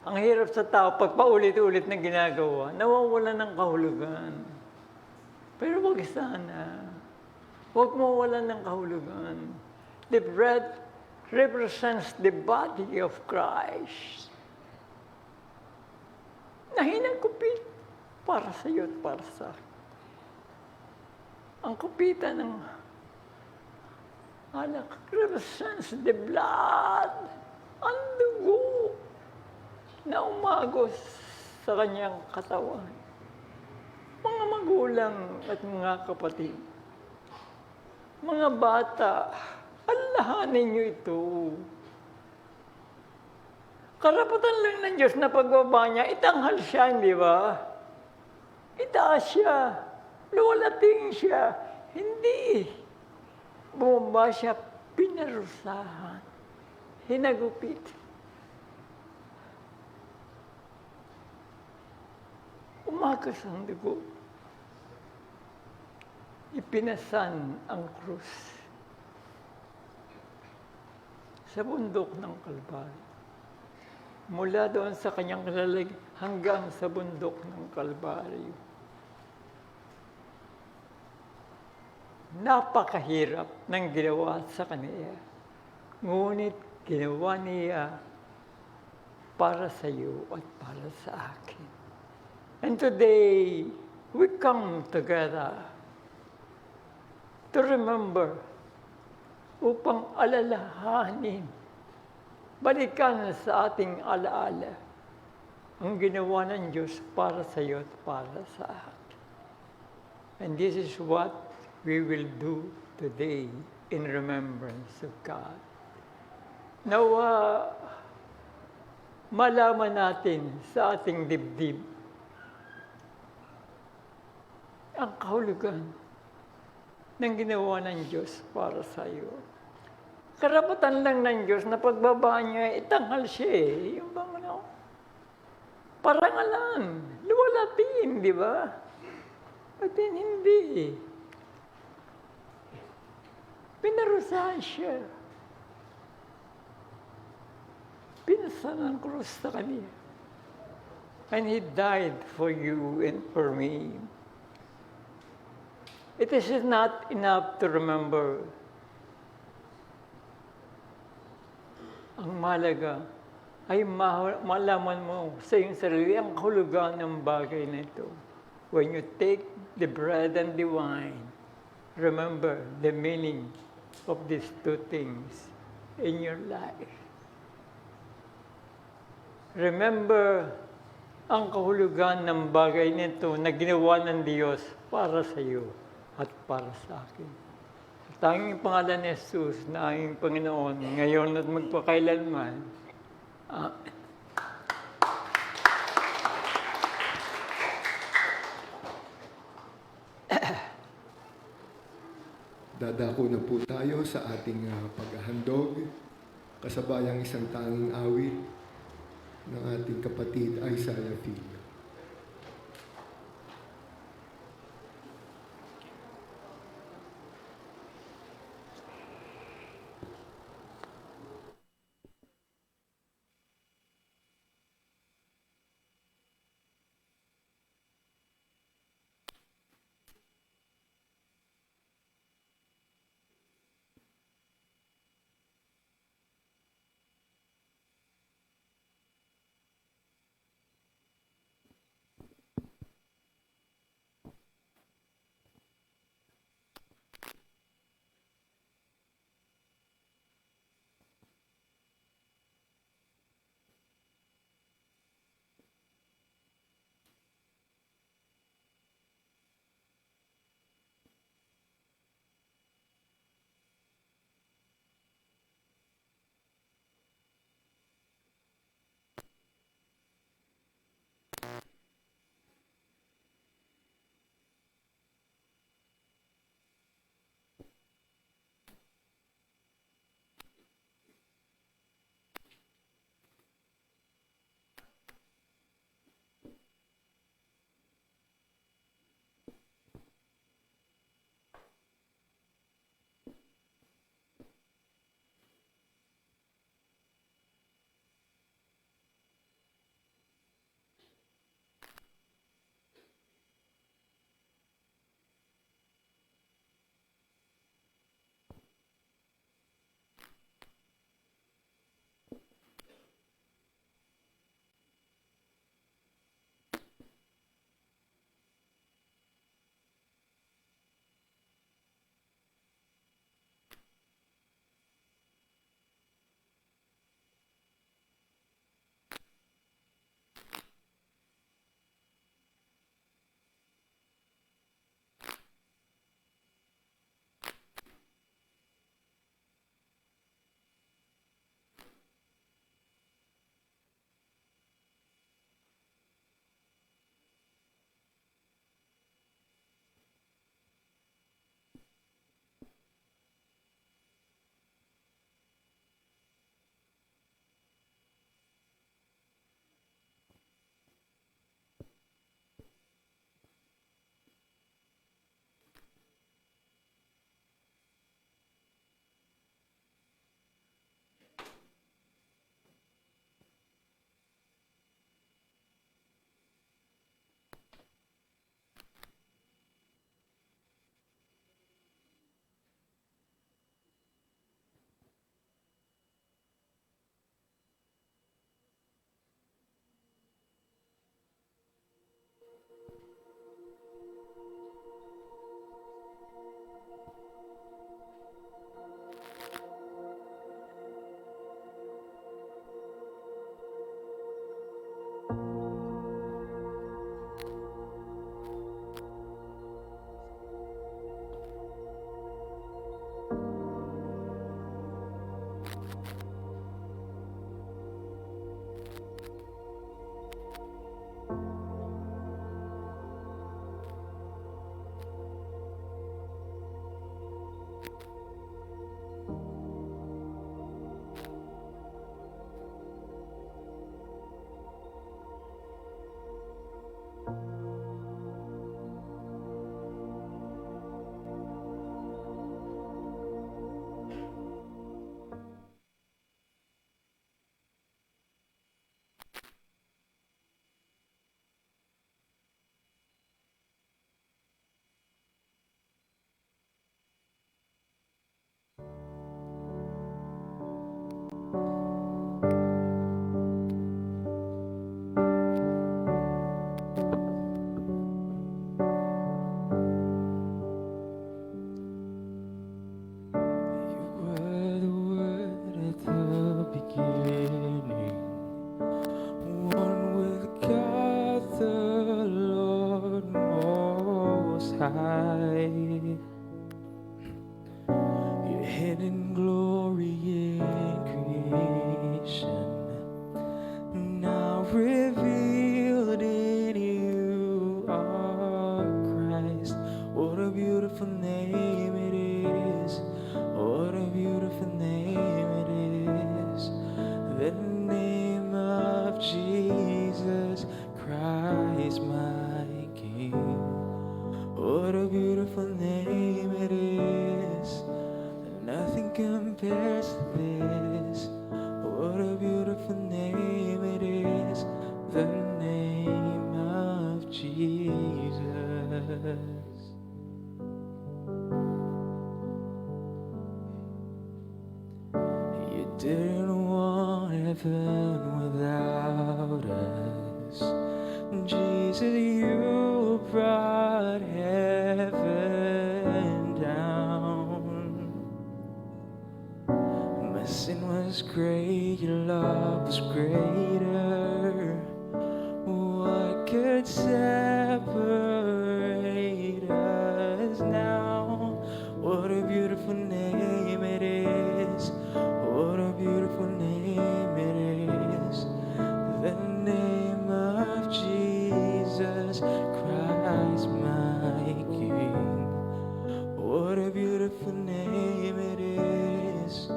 ang hirap sa tao, pag paulit-ulit na ginagawa, nawawala ng kahulugan. Pero wag sana. Huwag mawalan ng kahulugan. The bread represents the body of Christ. Na hinagupit para sa iyo at para sa akin. Ang kupitan ng alak represents the blood, ang dugo na umagos sa kanyang katawan. Mga magulang at mga kapatid, mga bata, alahanin niyo ito. Karapatan lang ng Diyos na pagbaba niya, itanghal siya, hindi ba? Itaas siya, luwalating siya. Hindi. Bumaba siya, pinarusahan, hinagupit. Umagas ang dugo. Ipinasan ang krus sa bundok ng Kalbaryo. Mula doon sa kanyang lalig hanggang sa bundok ng Kalbaryo. Napakahirap ng ginawa sa kanya. Ngunit ginawa niya para sa iyo at para sa akin. And today, we come together to remember upang alalahanin, balikan sa ating alaala ang ginawa ng Diyos para sa iyo at para sa akin. And this is what we will do today in remembrance of God. Nawa, malaman natin sa ating dibdib ang kahulugan ng ginawa ng Diyos para sa iyo. Karapatan lang ng Diyos na pagbaba niya, itanghal siya eh. Yung bang ano, parangalan, luwalatin, di ba? At hindi. Pinarusahan siya. Pinasan ang krus sa kanya. And He died for you and for me. It is not enough to remember. Ang mahalaga ay malaman mo sa iyong sarili ang kahulugan ng bagay na ito. When you take the bread and the wine, remember the meaning of these two things in your life. Remember ang kahulugan ng bagay nito na ginawa ng Diyos para sa iyo at para sa akin. Sa tanging pangalan ni Jesus na aming Panginoon, ngayon at magpakailanman. Amen. Dadako na po tayo sa ating paghahandog, kasabayang isang tanging awit ng ating kapatid Isaiah Filio. hidden glory in creation, now revealed in you are Christ. What a beautiful name it is. What a beautiful name it is. The name of Jesus Christ, my King. What a beautiful name it is. Nothing compares to this. What a beautiful name it is. The name of Jesus. You didn't want heaven without us. Jesus, you brought heaven down. My sin was great, your love was greater. What could separate us now? What a beautiful name it is. What a beautiful name it is. The name of Jesus Christ, my King. What a beautiful name it is.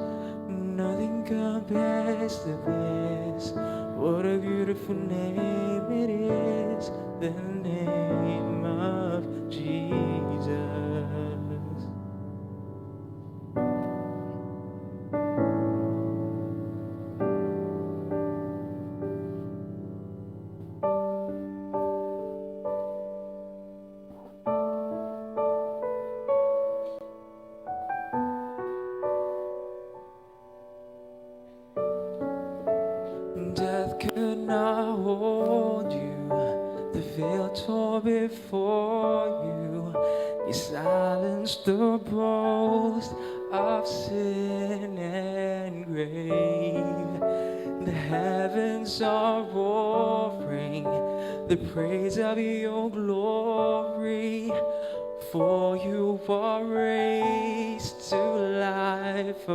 Nothing compares to this. What a beautiful name it is. The name of Jesus. Death could not hold you, the veil tore before you. You silenced the boast of sin and grave. The heavens are roaring the praise of your glory. For you are raised to life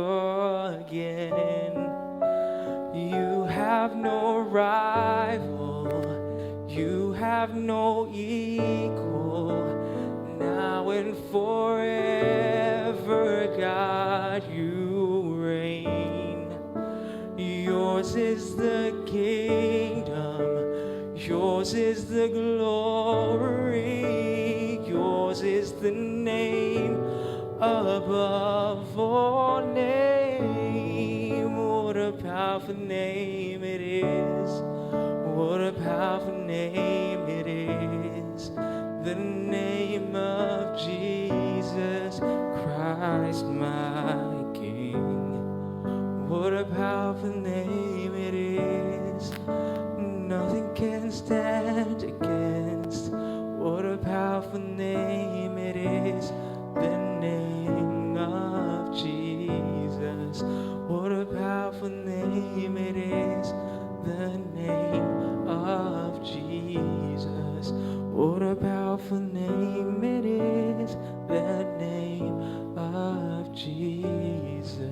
again. You have no rival, you have no equal. Now and forever, God, you reign. Yours is the kingdom, yours is the glory, yours is the name above all name. What a powerful name it is. What a powerful name it is. The name of Jesus Christ, my King. What a powerful name it is. Nothing can stand against. What a powerful name it is. The name of Jesus. What a powerful name it is. The name of Jesus. What a powerful name it is. The name of Jesus.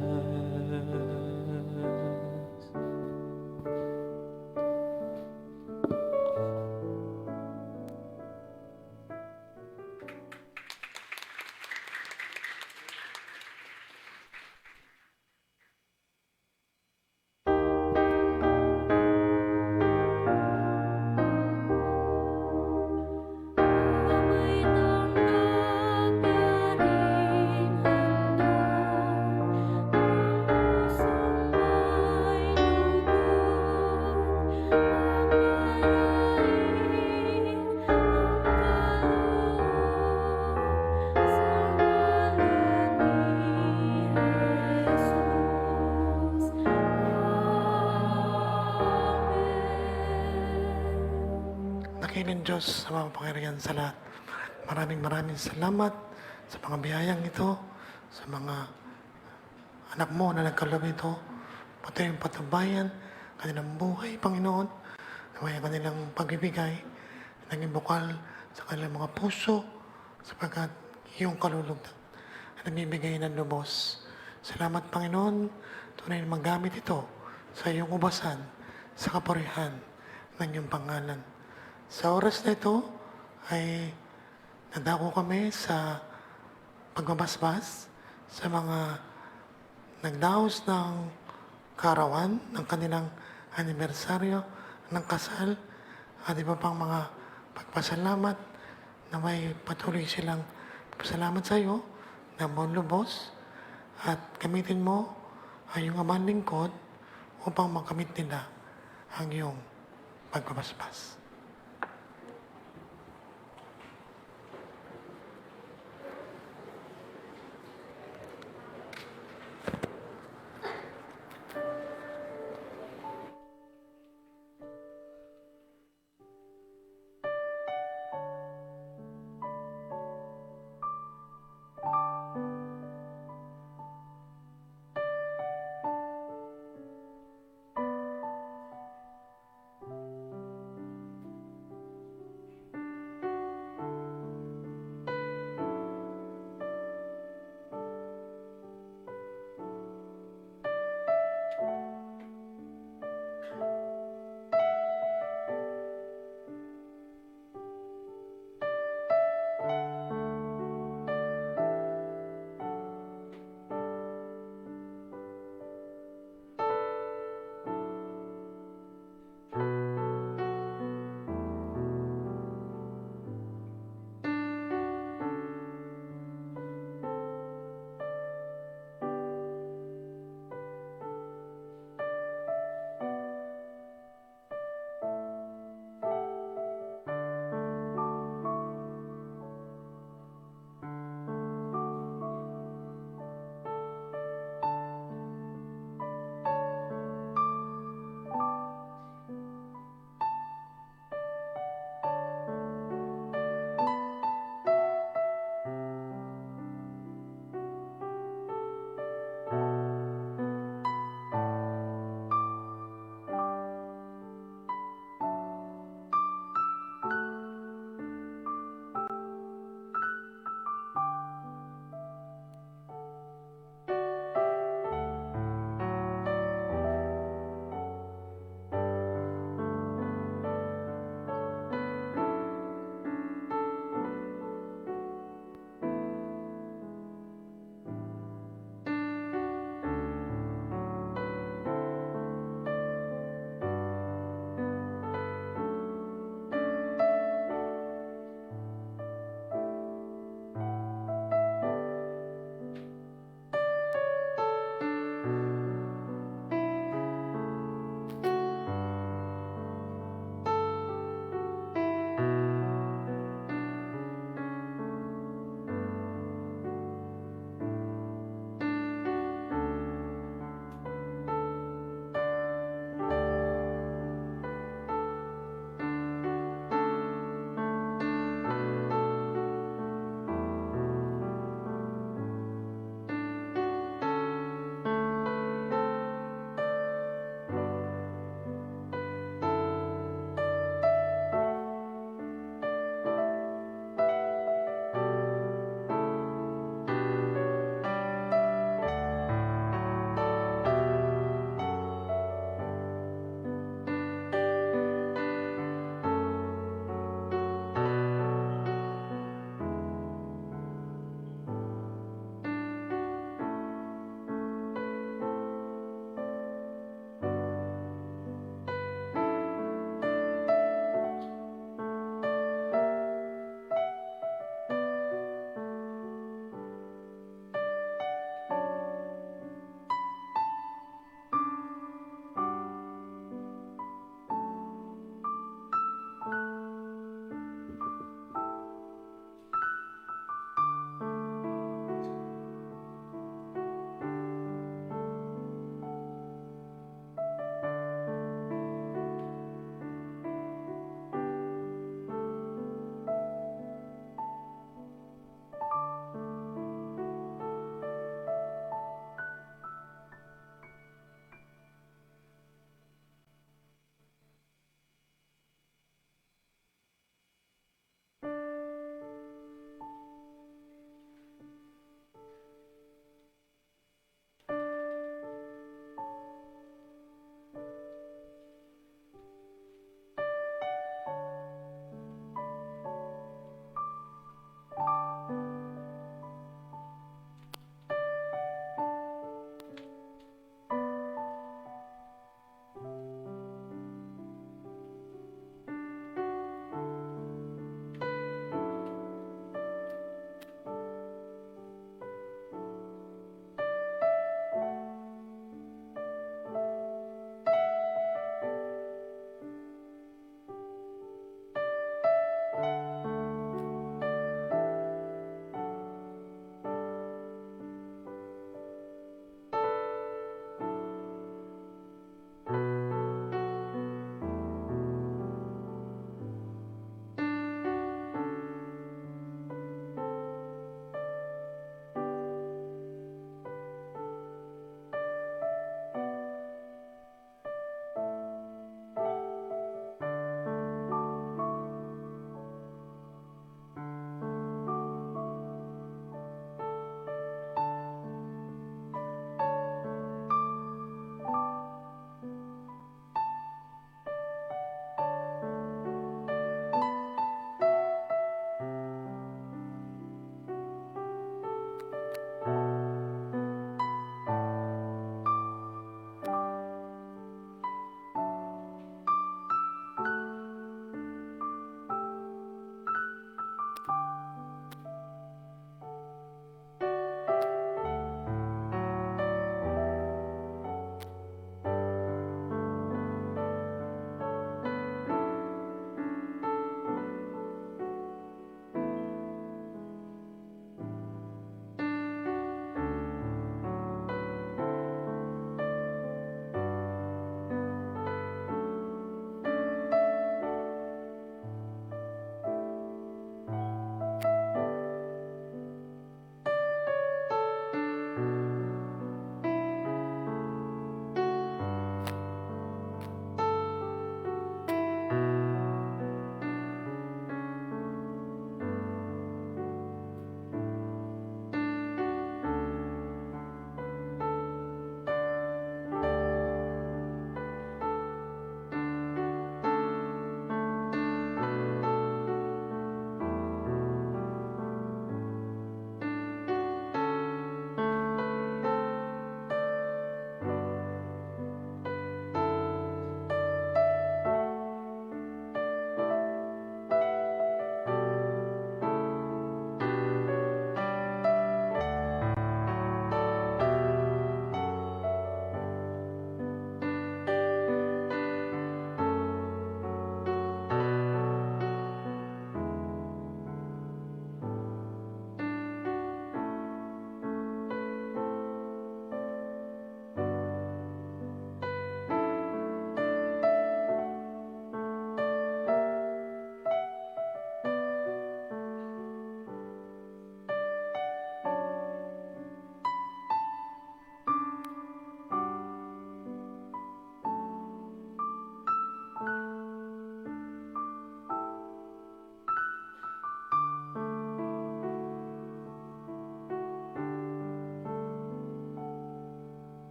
May tanggap yaring handog, pusong may lugod, mamalain ang kaloob, sa ngalan ni Jesus. Amen. Dakilang Diyos sa mga pangyarihan sa lahat. Maraming salamat sa mga biyayang ito, sa mga anak mo na nagkalob ito, pati yung patubayan, kanilang buhay, Panginoon, na may kanilang pagbibigay, naging bukal sa kanilang mga puso, sapagkat iyong kalulugdan ay nagbibigay ng lubos Salamat, Panginoon, tunay na magamit ito sa iyong ubasan, sa kapurihan ng iyong pangalan. Sa oras na ito ay nadako kami sa pagbabasbas sa mga nagdaos ng karawan ng kanilang anibersaryo ng kasal at iba pang mga pagpasalamat na may patuloy silang pasalamat sa iyo na buong lubos at gamitin mo ang iyong amang lingkod upang makamit nila ang iyong pagbabasbas.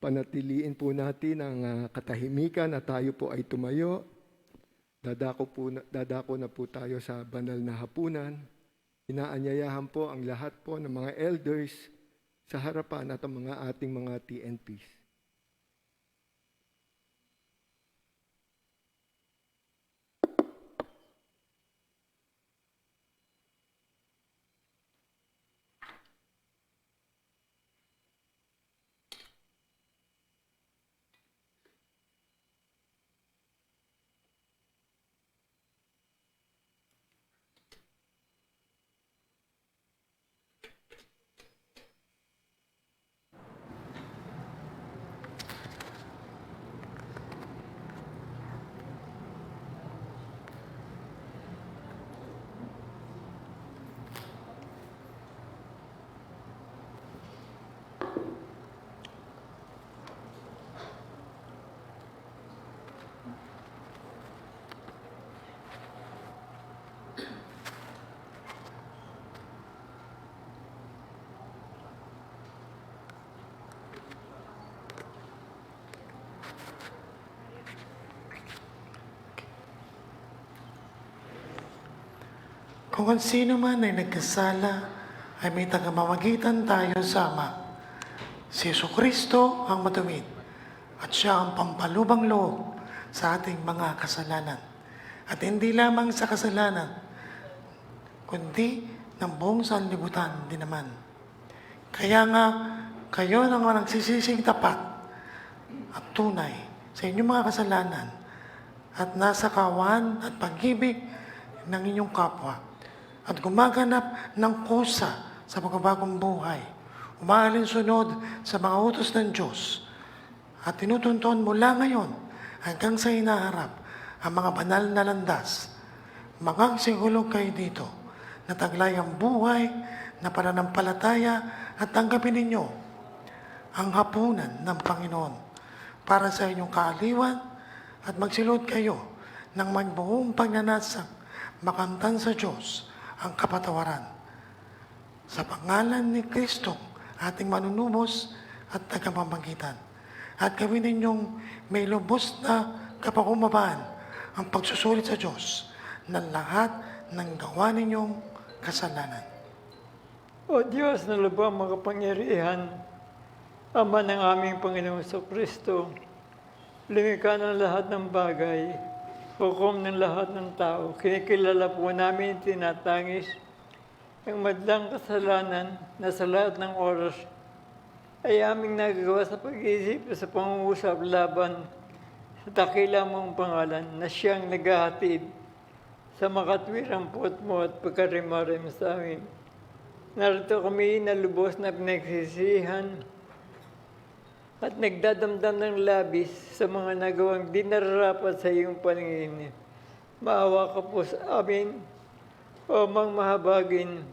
Panatiliin po natin ang katahimikan at tayo po ay tumayo. Dadako na po tayo sa banal na hapunan. Inaanyayahan po ang lahat po ng mga elders sa harapan at ang mga ating mga TNPs. Kung ang sino man ay nagkasala, ay may tagamamagitan tayo sa Ama. Si Jesucristo ang matuwid, at siya ang pampalubang loob sa ating mga kasalanan. At hindi lamang sa kasalanan, kundi ng buong sanlibutan din naman. Kaya nga, kayo na nga nagsisising tapat at tunay sa inyong mga kasalanan at nasa kawan at pag-ibig ng inyong kapwa at gumaganap ng kusa sa pagbabagong buhay, umaalinsunod sa mga utos ng Diyos at tinutunton mula ngayon hanggang sa hinaharap ang mga banal na landas. Magsigulog kayo dito na taglay ang buhay na pananampalataya at tanggapin ninyo ang hapunan ng Panginoon para sa inyong kaaliwan at magsilod kayo ng magbuong pagnanasang makamtan sa Diyos ang kapatawaran. Sa pangalan ni Kristo, ating manunubos at tagapamagitan. At gawin ninyong may lubos na kapakumbabaan ang pagsusulit sa Diyos ng lahat ng gawa ninyong kasalanan. O Diyos na lubhang makapangyarihan, Ama ng aming Panginoong Kristo, lumikha ng lahat ng bagay, hukom ng lahat ng tao, kinikilala po namin tinatangis ang madlang kasalanan na sa lahat ng oras ay aming nagagawa sa pag-iisip sa pangungusap laban sa dakila mong pangalan na siyang naghahatid sa makatwirang puot mo at pagkarimarim sa amin. Narito kami na lubos na pinagsisihan at nagdadamdam ng labis sa mga nagawang di nararapat sa iyong paningin. Maawa ka po sa amin, o mang mahabagin,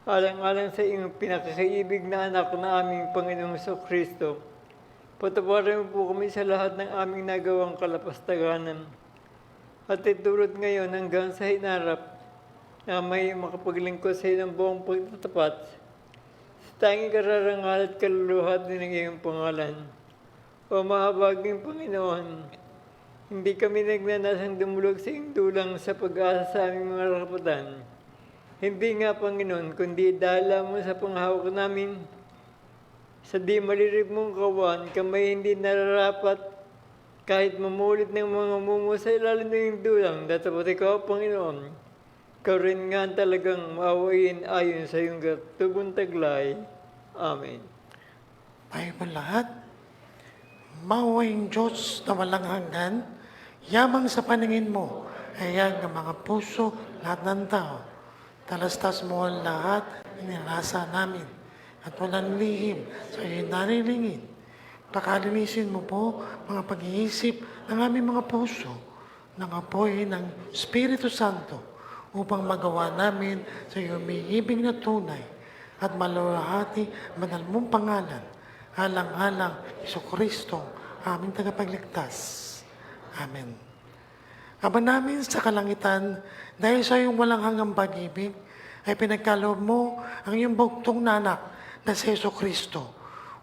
alang-alang sa iyong pinakakaibig na anak na aming Panginoong Kristo. Patawarin mo po kami sa lahat ng aming nagawang kalapastaganan. At itulot ngayon hanggang sa hinarap na may makapaglingkod sa iyo ng buong pagtatapat. Sa tanging kararangal at kaluluhat din ng iyong pangalan. O mahabaging Panginoon, hindi kami nagnanasang dumulog sa iyong dulang sa pag-asa sa aming mga karapatan. Hindi nga, Panginoon, kundi dahil mo sa panghawak namin sa di malirib mong kawan, kamay hindi nararapat kahit mamulit ng mga mumo sa ilalim ng iyong dulang. Datapat ikaw, Panginoon, ikaw rin nga talagang maawain ayon sa iyong tubong taglay. Amen. Tayo po lahat, maawaing Diyos na walang hanggan, yamang sa paningin mo, hayag ng mga puso, lahat ng tao. Talastas mo ang lahat, inirasa namin, at walang lihim sa iyong narilingin. Pakalinisin mo po mga pag-iisip ng aming mga puso, ng apoy ng Espiritu Santo, upang magawa namin sa iyong may ibig na tunay at malulahati banal mong pangalan, halang-halang Jesucristo, aming tagapagligtas. Amen. Aba namin sa kalangitan, dahil sa iyong walang hanggang pag-ibig, ay pinagkaloob mo ang iyong bugtong na anak na si Jesucristo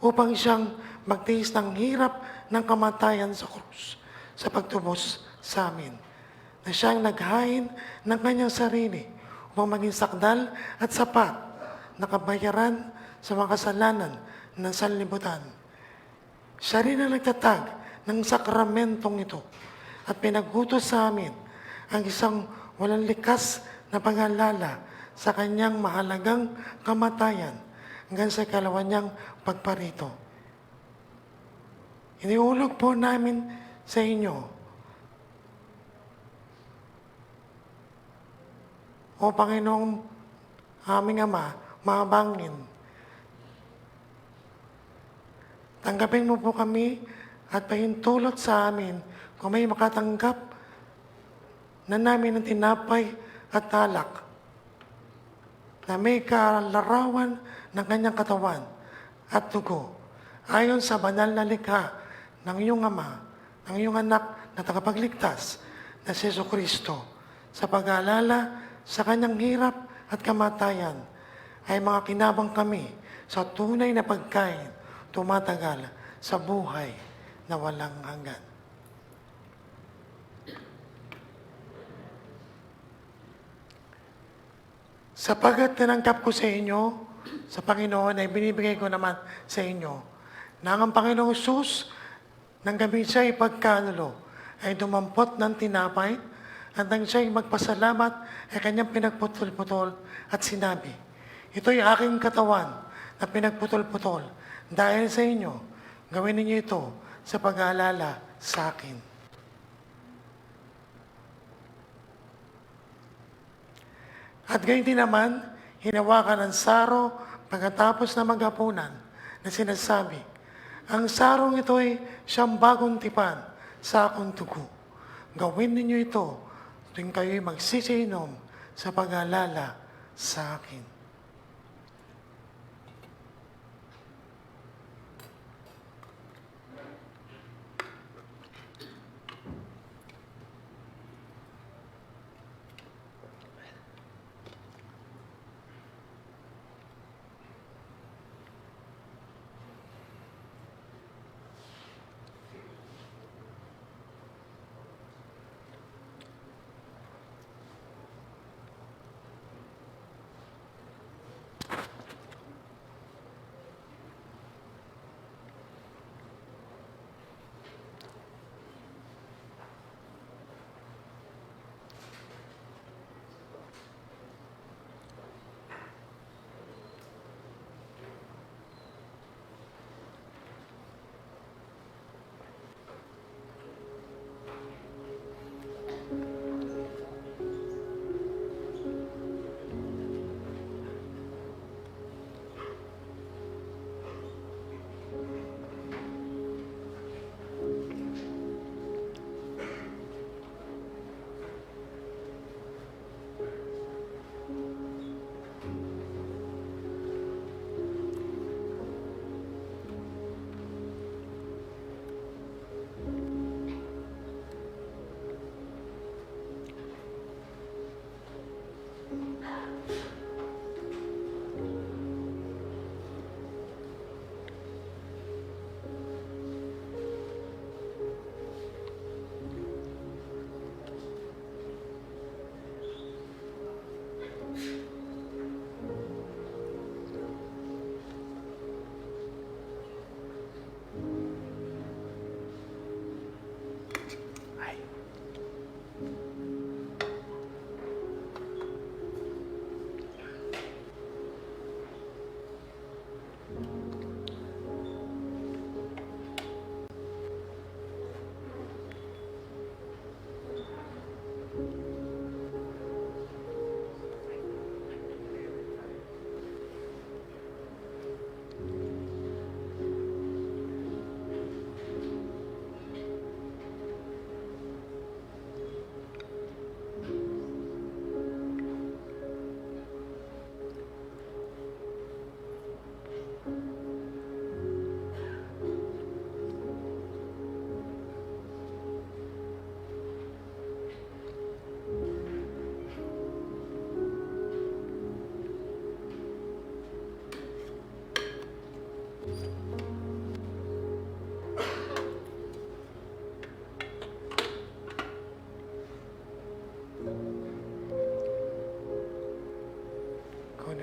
upang siyang magtiis ng hirap ng kamatayan sa krus sa pagtubos sa amin. Na siyang naghain ng kanyang sarili upang maging sakdal at sapat na kabayaran sa mga kasalanan ng sanlibutan. Siya rin ang nagtatag ng sakramentong ito at pinaghutos sa amin ang isang walang likas na pag-alala sa kanyang mahalagang kamatayan hanggang sa ikalawa niyang pagparito. Iniulog po namin sa inyo, O Panginoong aming Ama, mabangin. Tanggapin mo po kami at pahintulot sa amin kung may makatanggap na namin ng tinapay at alak na may kalarawan ng kanyang katawan at dugo ayon sa banal na likha ng iyong Ama, ng iyong anak na tagapagligtas na si Jesucristo sa pag-aalala sa kanyang hirap at kamatayan ay mga kinabang kami sa tunay na pagkain tumatagal sa buhay na walang hanggan. Sapagat tinanggap ko sa inyo, sa Panginoon ay binibigay ko naman sa inyo, na ang Panginoong Sus, nang gabi siya ipagkanulo, ay dumampot ng tinapay, at nang siya magpasalamat, ay kanyang pinagputol-putol at sinabi, ito'y aking katawan na pinagputol-putol. Dahil sa inyo, gawin ninyo ito sa pag-aalala sa akin. At gayon din naman, hinawakan ng saro pagkatapos na maghapunan na sinasabi, ang sarong ito ay siyang bagong tipan sa akong dugo. Gawin ninyo ito tuwing kayo'y magsisinom sa pag-aalala sa akin.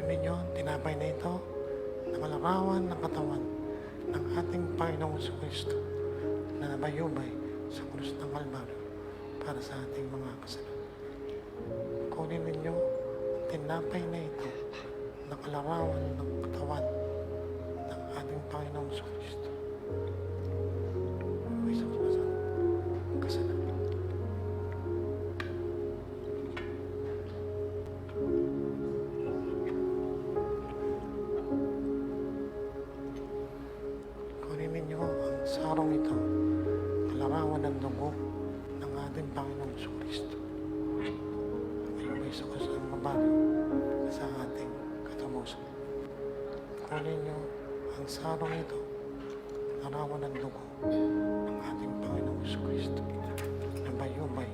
ninyo ang tinapay na ito na kalarawan ng katawan ng ating Panginoong Kristo na nabayubay sa krus ng Kalbaryo para sa ating mga kasalanan. Kunin ninyo ang tinapay na ito na kalarawan ng katawan ng ating Panginoong Kristo. Nabayubay sa krus ng kasalanan. Kunin ninyo ang sarong ito, kalarawan ng dugo ng ating Panginoong Kristo. Nabayubay sa krus ng Kalbaryo sa ating katapusan. Kunin niyo ang sarong ito, kalarawan ng dugo ng ating Panginoong Kristo. Nabayubay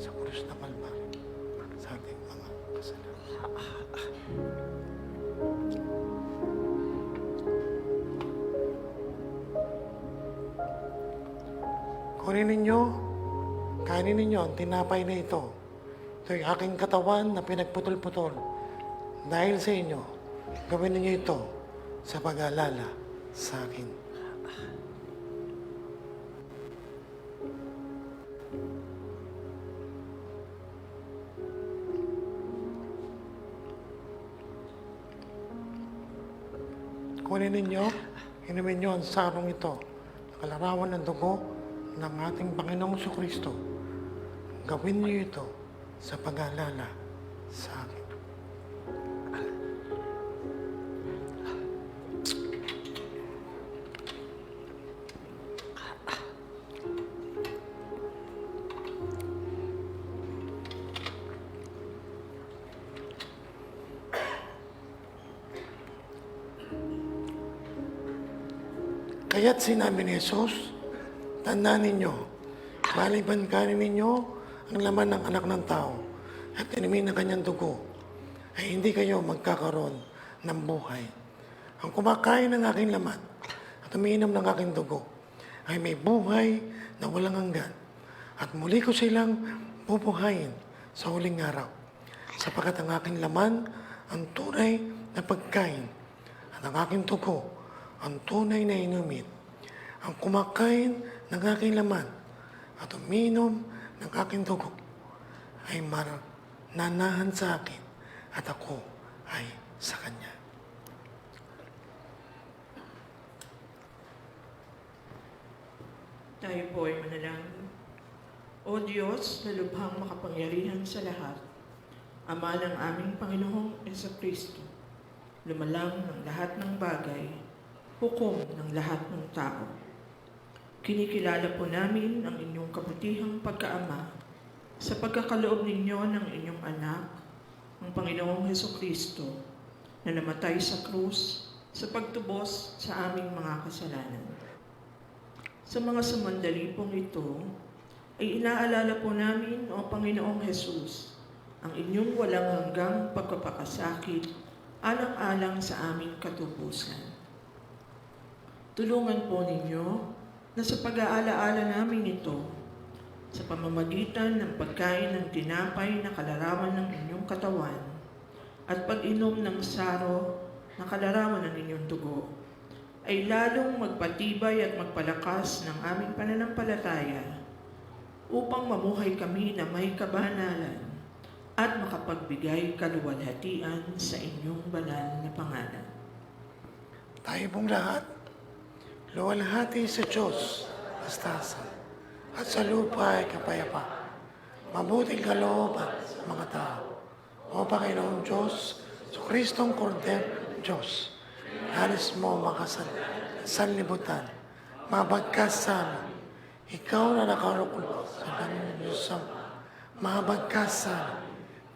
sa krus ng Kalbaryo sa ating mga kasalanan. Kunin ninyo, kainin ninyo ang tinapay na ito. Ito'y aking katawan na pinagputol-putol. Dahil sa inyo, gawin ninyo ito sa pag-aalala sa akin. Kunin ninyo, inumin nyo ang sarong ito, kalarawan ng dugo ng ating Panginoong Kristo. Gawin niyo ito sa pag-aalala sa akin. Kaya't sinabi ni Jesus, tandaan ninyo, maliban kanin ninyo ang laman ng anak ng tao at inumin ng kanyang dugo, ay hindi kayo magkakaroon ng buhay. Ang kumakain ng aking laman at umiinom ng aking dugo ay may buhay na walang hanggan at muli ko silang bubuhayin sa huling araw, sapagkat ang aking laman ang tunay na pagkain at ang aking dugo ang tunay na inumin. Ang kumakain ng aking laman at uminom ng aking dugo ay mananahan sa akin at ako ay sa Kanya. Tayo po ay manalangin. O Diyos na lubhang makapangyarihan sa lahat, Ama ng aming Panginoong Jesucristo, lumalang ng lahat ng bagay, hukom ng lahat ng tao. Kinikilala po namin ang inyong kabutihang pagkaama sa pagkakaloob ninyo ng inyong anak, ang Panginoong Jesucristo, na namatay sa krus sa pagtubos sa aming mga kasalanan. Sa mga sumandali pong ito, ay inaalala po namin, O Panginoong Jesus, ang inyong walang hanggang pagpapakasakit alang-alang sa aming katubusan. Tulungan po ninyo na sa pag-aalaala namin ito, sa pamamagitan ng pagkain ng tinapay na kalarawan ng inyong katawan at pag-inom ng saro na kalarawan ng inyong dugo, ay lalong magpatibay at magpalakas ng aming pananampalataya upang mamuhay kami na may kabanalan at makapagbigay kaluwalhatian sa inyong banal na pangalan. Tayo pong lahat, luwalhati sa Diyos, kastasan, at sa lupa ay kapayapa. Mabuting kalooban sa mga tao. O Panginoong Diyos, sa Kristong Kordero Diyos, halos mo makasal sa libutan, mabagkas sa amin. Ikaw na nakarukul sa kanyang Diyos Ama, mabagkas sa amin.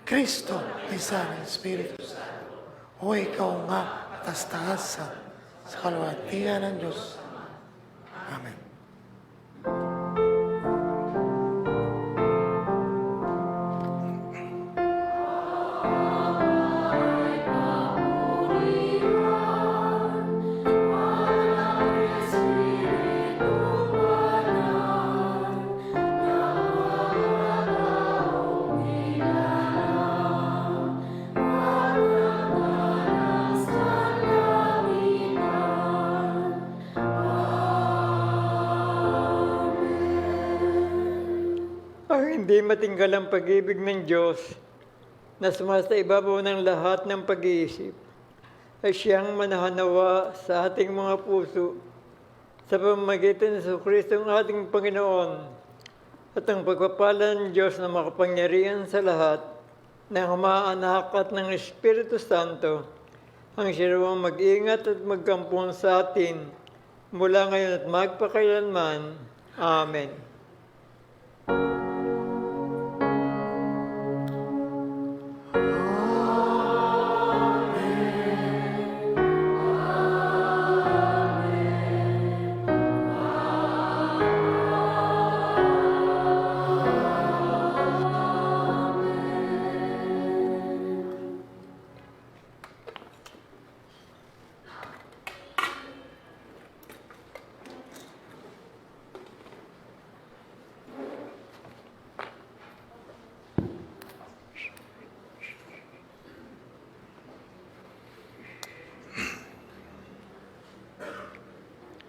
Kristo, isa ng Espiritu Santo, o ikaw nga taas-taasan sa kaluwalhatian ng Diyos. Amen. Hindi matinggal ang pag-ibig ng Diyos na sumasa ibabaw ng lahat ng pag-iisip ay siyang manahanawa sa ating mga puso sa pamamagitan ng Kristo ang ating Panginoon at ang pagpapala ng Diyos na makapangyarihan sa lahat ng Ama, Anak at ng Espiritu Santo ang siyang mag-ingat at magkampon sa atin mula ngayon at magpakailanman. Amen.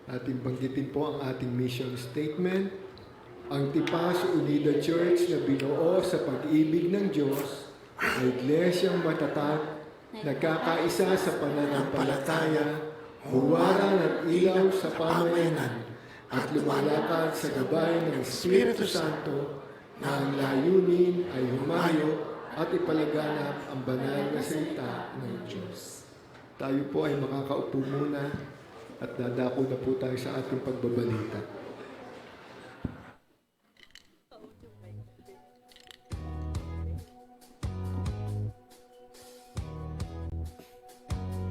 Ating banggitin po ang ating mission statement. Ang Tipas Unida Church na binuo sa pag-ibig ng Diyos ay iglesyang matatag, nagkakaisa sa pananampalataya, huwaran at ilaw sa pamayanan, at lumalakad sa gabay ng Espiritu Santo na ang layunin ay humayo at ipalaganap ang banal na salita ng Diyos. Tayo po ay makakaupo muna at dadako na po tayo sa ating pagbabalita.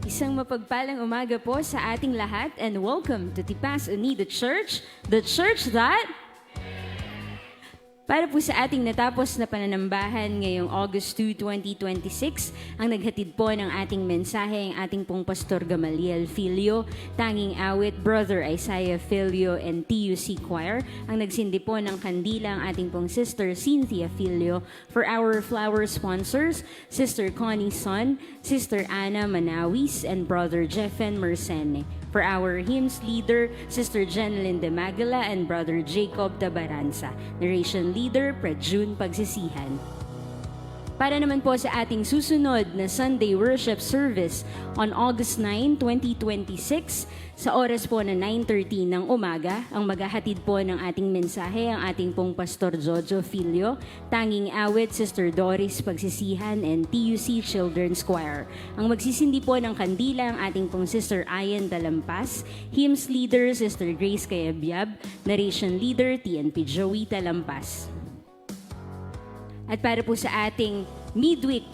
Isang mapagpalang umaga po sa ating lahat and welcome to Tipas Unida Church, the church that... Para po sa ating natapos na pananambahan ngayong August 2, 2026, ang naghatid po ng ating mensahe ang ating pong Pastor Gamaliel Filio, tanging awit Brother Isaiah Filio and TUC Choir. Ang nagsindi po ng kandila ang ating pong Sister Cynthia Filio. For our flower sponsors, Sister Connie Son, Sister Ana Manawis, and Brother Jeffen Mersene. For our hymns leader, Sister Jenlyn de Magala and Brother Jacob Tabaranza. Narration leader, June Pagsisihan. Para naman po sa ating susunod na Sunday worship service on August 9, 2026, sa oras po na 9:30 ng umaga, ang maghahatid po ng ating mensahe ang ating pong Pastor Jojo Filio, tanging awit Sister Doris Pagsisihan and TUC Children's Choir. Ang magsisindi po ng kandila ang ating pong Sister Ayan Talampas, hymns leader Sister Grace Cayabyab, narration leader TNP Joey Talampas. At para po sa ating midweek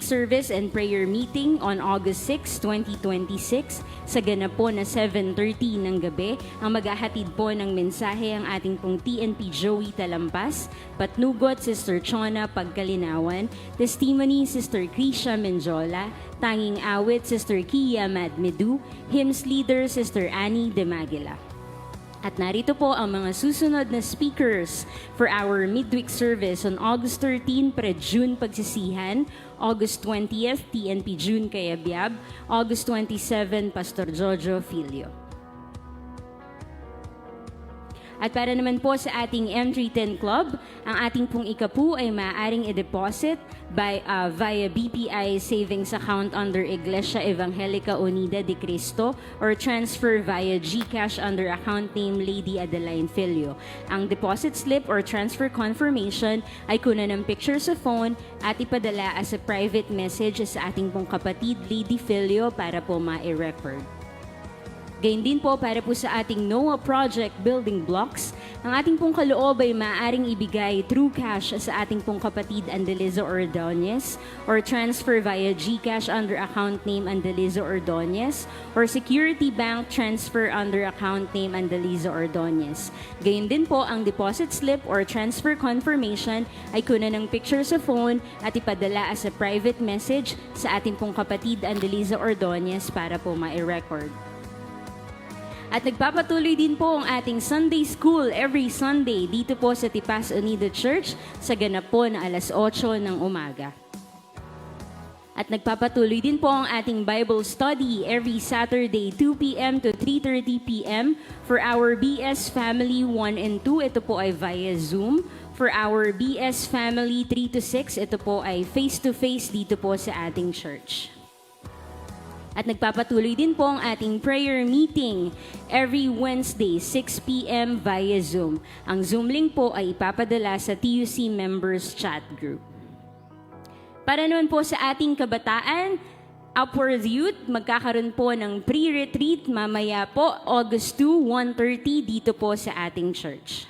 service and prayer meeting on August 6, 2026, sa ganap po na 7:30 ng gabi, ang maghahatid po ng mensahe ang ating pong TNP Joey Talampas, patnugot Sister Chona Pagkalinawan, testimony Sister Krisha Menjola, tanging awit Sister Kia Madmedu, hymns leader Sister Annie de Magila. At narito po ang mga susunod na speakers for our midweek service on August 13, June Pagsisihan, August 20th, TNP June Cayabyab, August 27, Pastor Jojo Filio. At para naman po sa ating M310 Club, ang ating pong ikapu ay maaaring i-deposit via BPI Savings Account under Iglesia Evangelica Unida de Cristo or transfer via GCash under account name Lady Adeline Filio. Ang deposit slip or transfer confirmation ay kunan ng picture sa phone at ipadala as a private message sa ating pong kapatid Lady Filio para po ma-record. Gayun din po para po sa ating NOAA Project Building Blocks, ang ating pong kaloob ay maaaring ibigay through cash sa ating pong kapatid Andeliza Ordonez or transfer via GCash under account name Andeliza Ordonez or Security Bank transfer under account name Andeliza Ordonez. Gayun din po ang deposit slip or transfer confirmation ay kunan ng picture sa phone at ipadala as a private message sa ating pong kapatid Andeliza Ordonez para po ma-record. At nagpapatuloy din po ang ating Sunday School every Sunday dito po sa Tipas Unida Church sa ganap po na alas 8 ng umaga. At nagpapatuloy din po ang ating Bible study every Saturday, 2 p.m. to 3:30 p.m. For our BS Family 1 and 2, ito po ay via Zoom. For our BS Family 3 to 6, ito po ay face-to-face dito po sa ating church. At nagpapatuloy din po ang ating prayer meeting every Wednesday, 6 p.m. via Zoom. Ang Zoom link po ay ipapadala sa TUC Members Chat Group. Para noon po sa ating kabataan, Upward Youth, magkakaroon po ng pre-retreat mamaya po, August 2, 1:30 dito po sa ating church.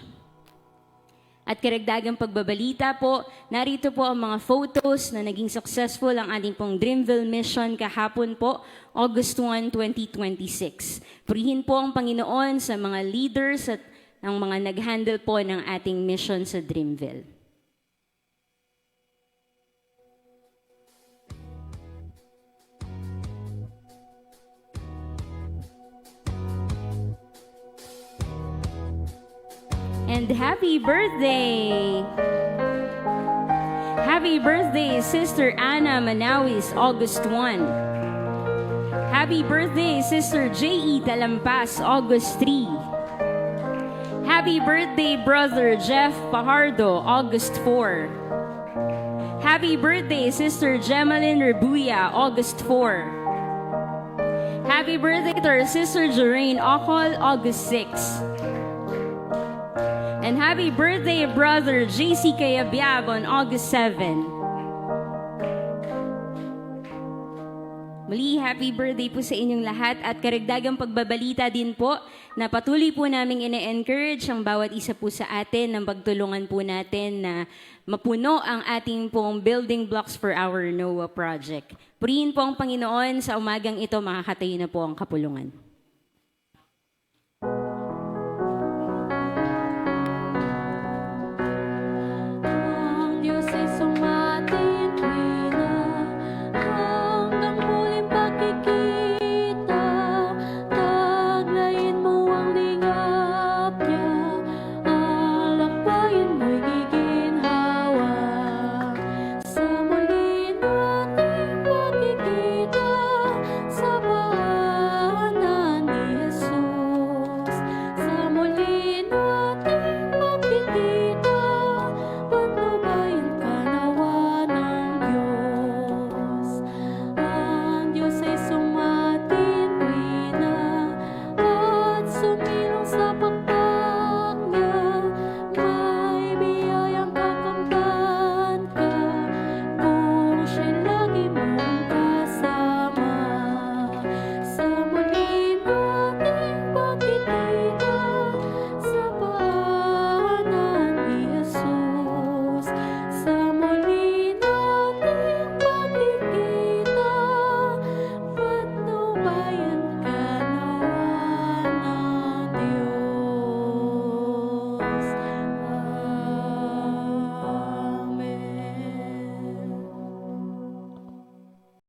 At karagdagang pagbabalita po, narito po ang mga photos na naging successful ang ating pong Dreamville mission kahapon po, August 1, 2026. Purihin po ang Panginoon sa mga leaders at ang mga nag-handle po ng ating mission sa Dreamville. And happy birthday! Happy birthday, Sister Anna Manawis, August 1. Happy birthday, Sister J.E. Talampas, August 3. Happy birthday, Brother Jeff Pajardo, August 4. Happy birthday, Sister Gemaline Rebuya, August 4. Happy birthday to our Sister Joraine Ocol, August 6. And happy birthday, Brother JC Cayabyab on August 7. Muli, happy birthday po sa inyong lahat at karagdagang pagbabalita din po na patuloy po naming ine-encourage ang bawat isa po sa atin ng pagtulungan po natin na mapuno ang ating pong building blocks for our NOAA project. Purihin po ang Panginoon, sa umagang ito makakatayo na po ang kapulungan. Bayan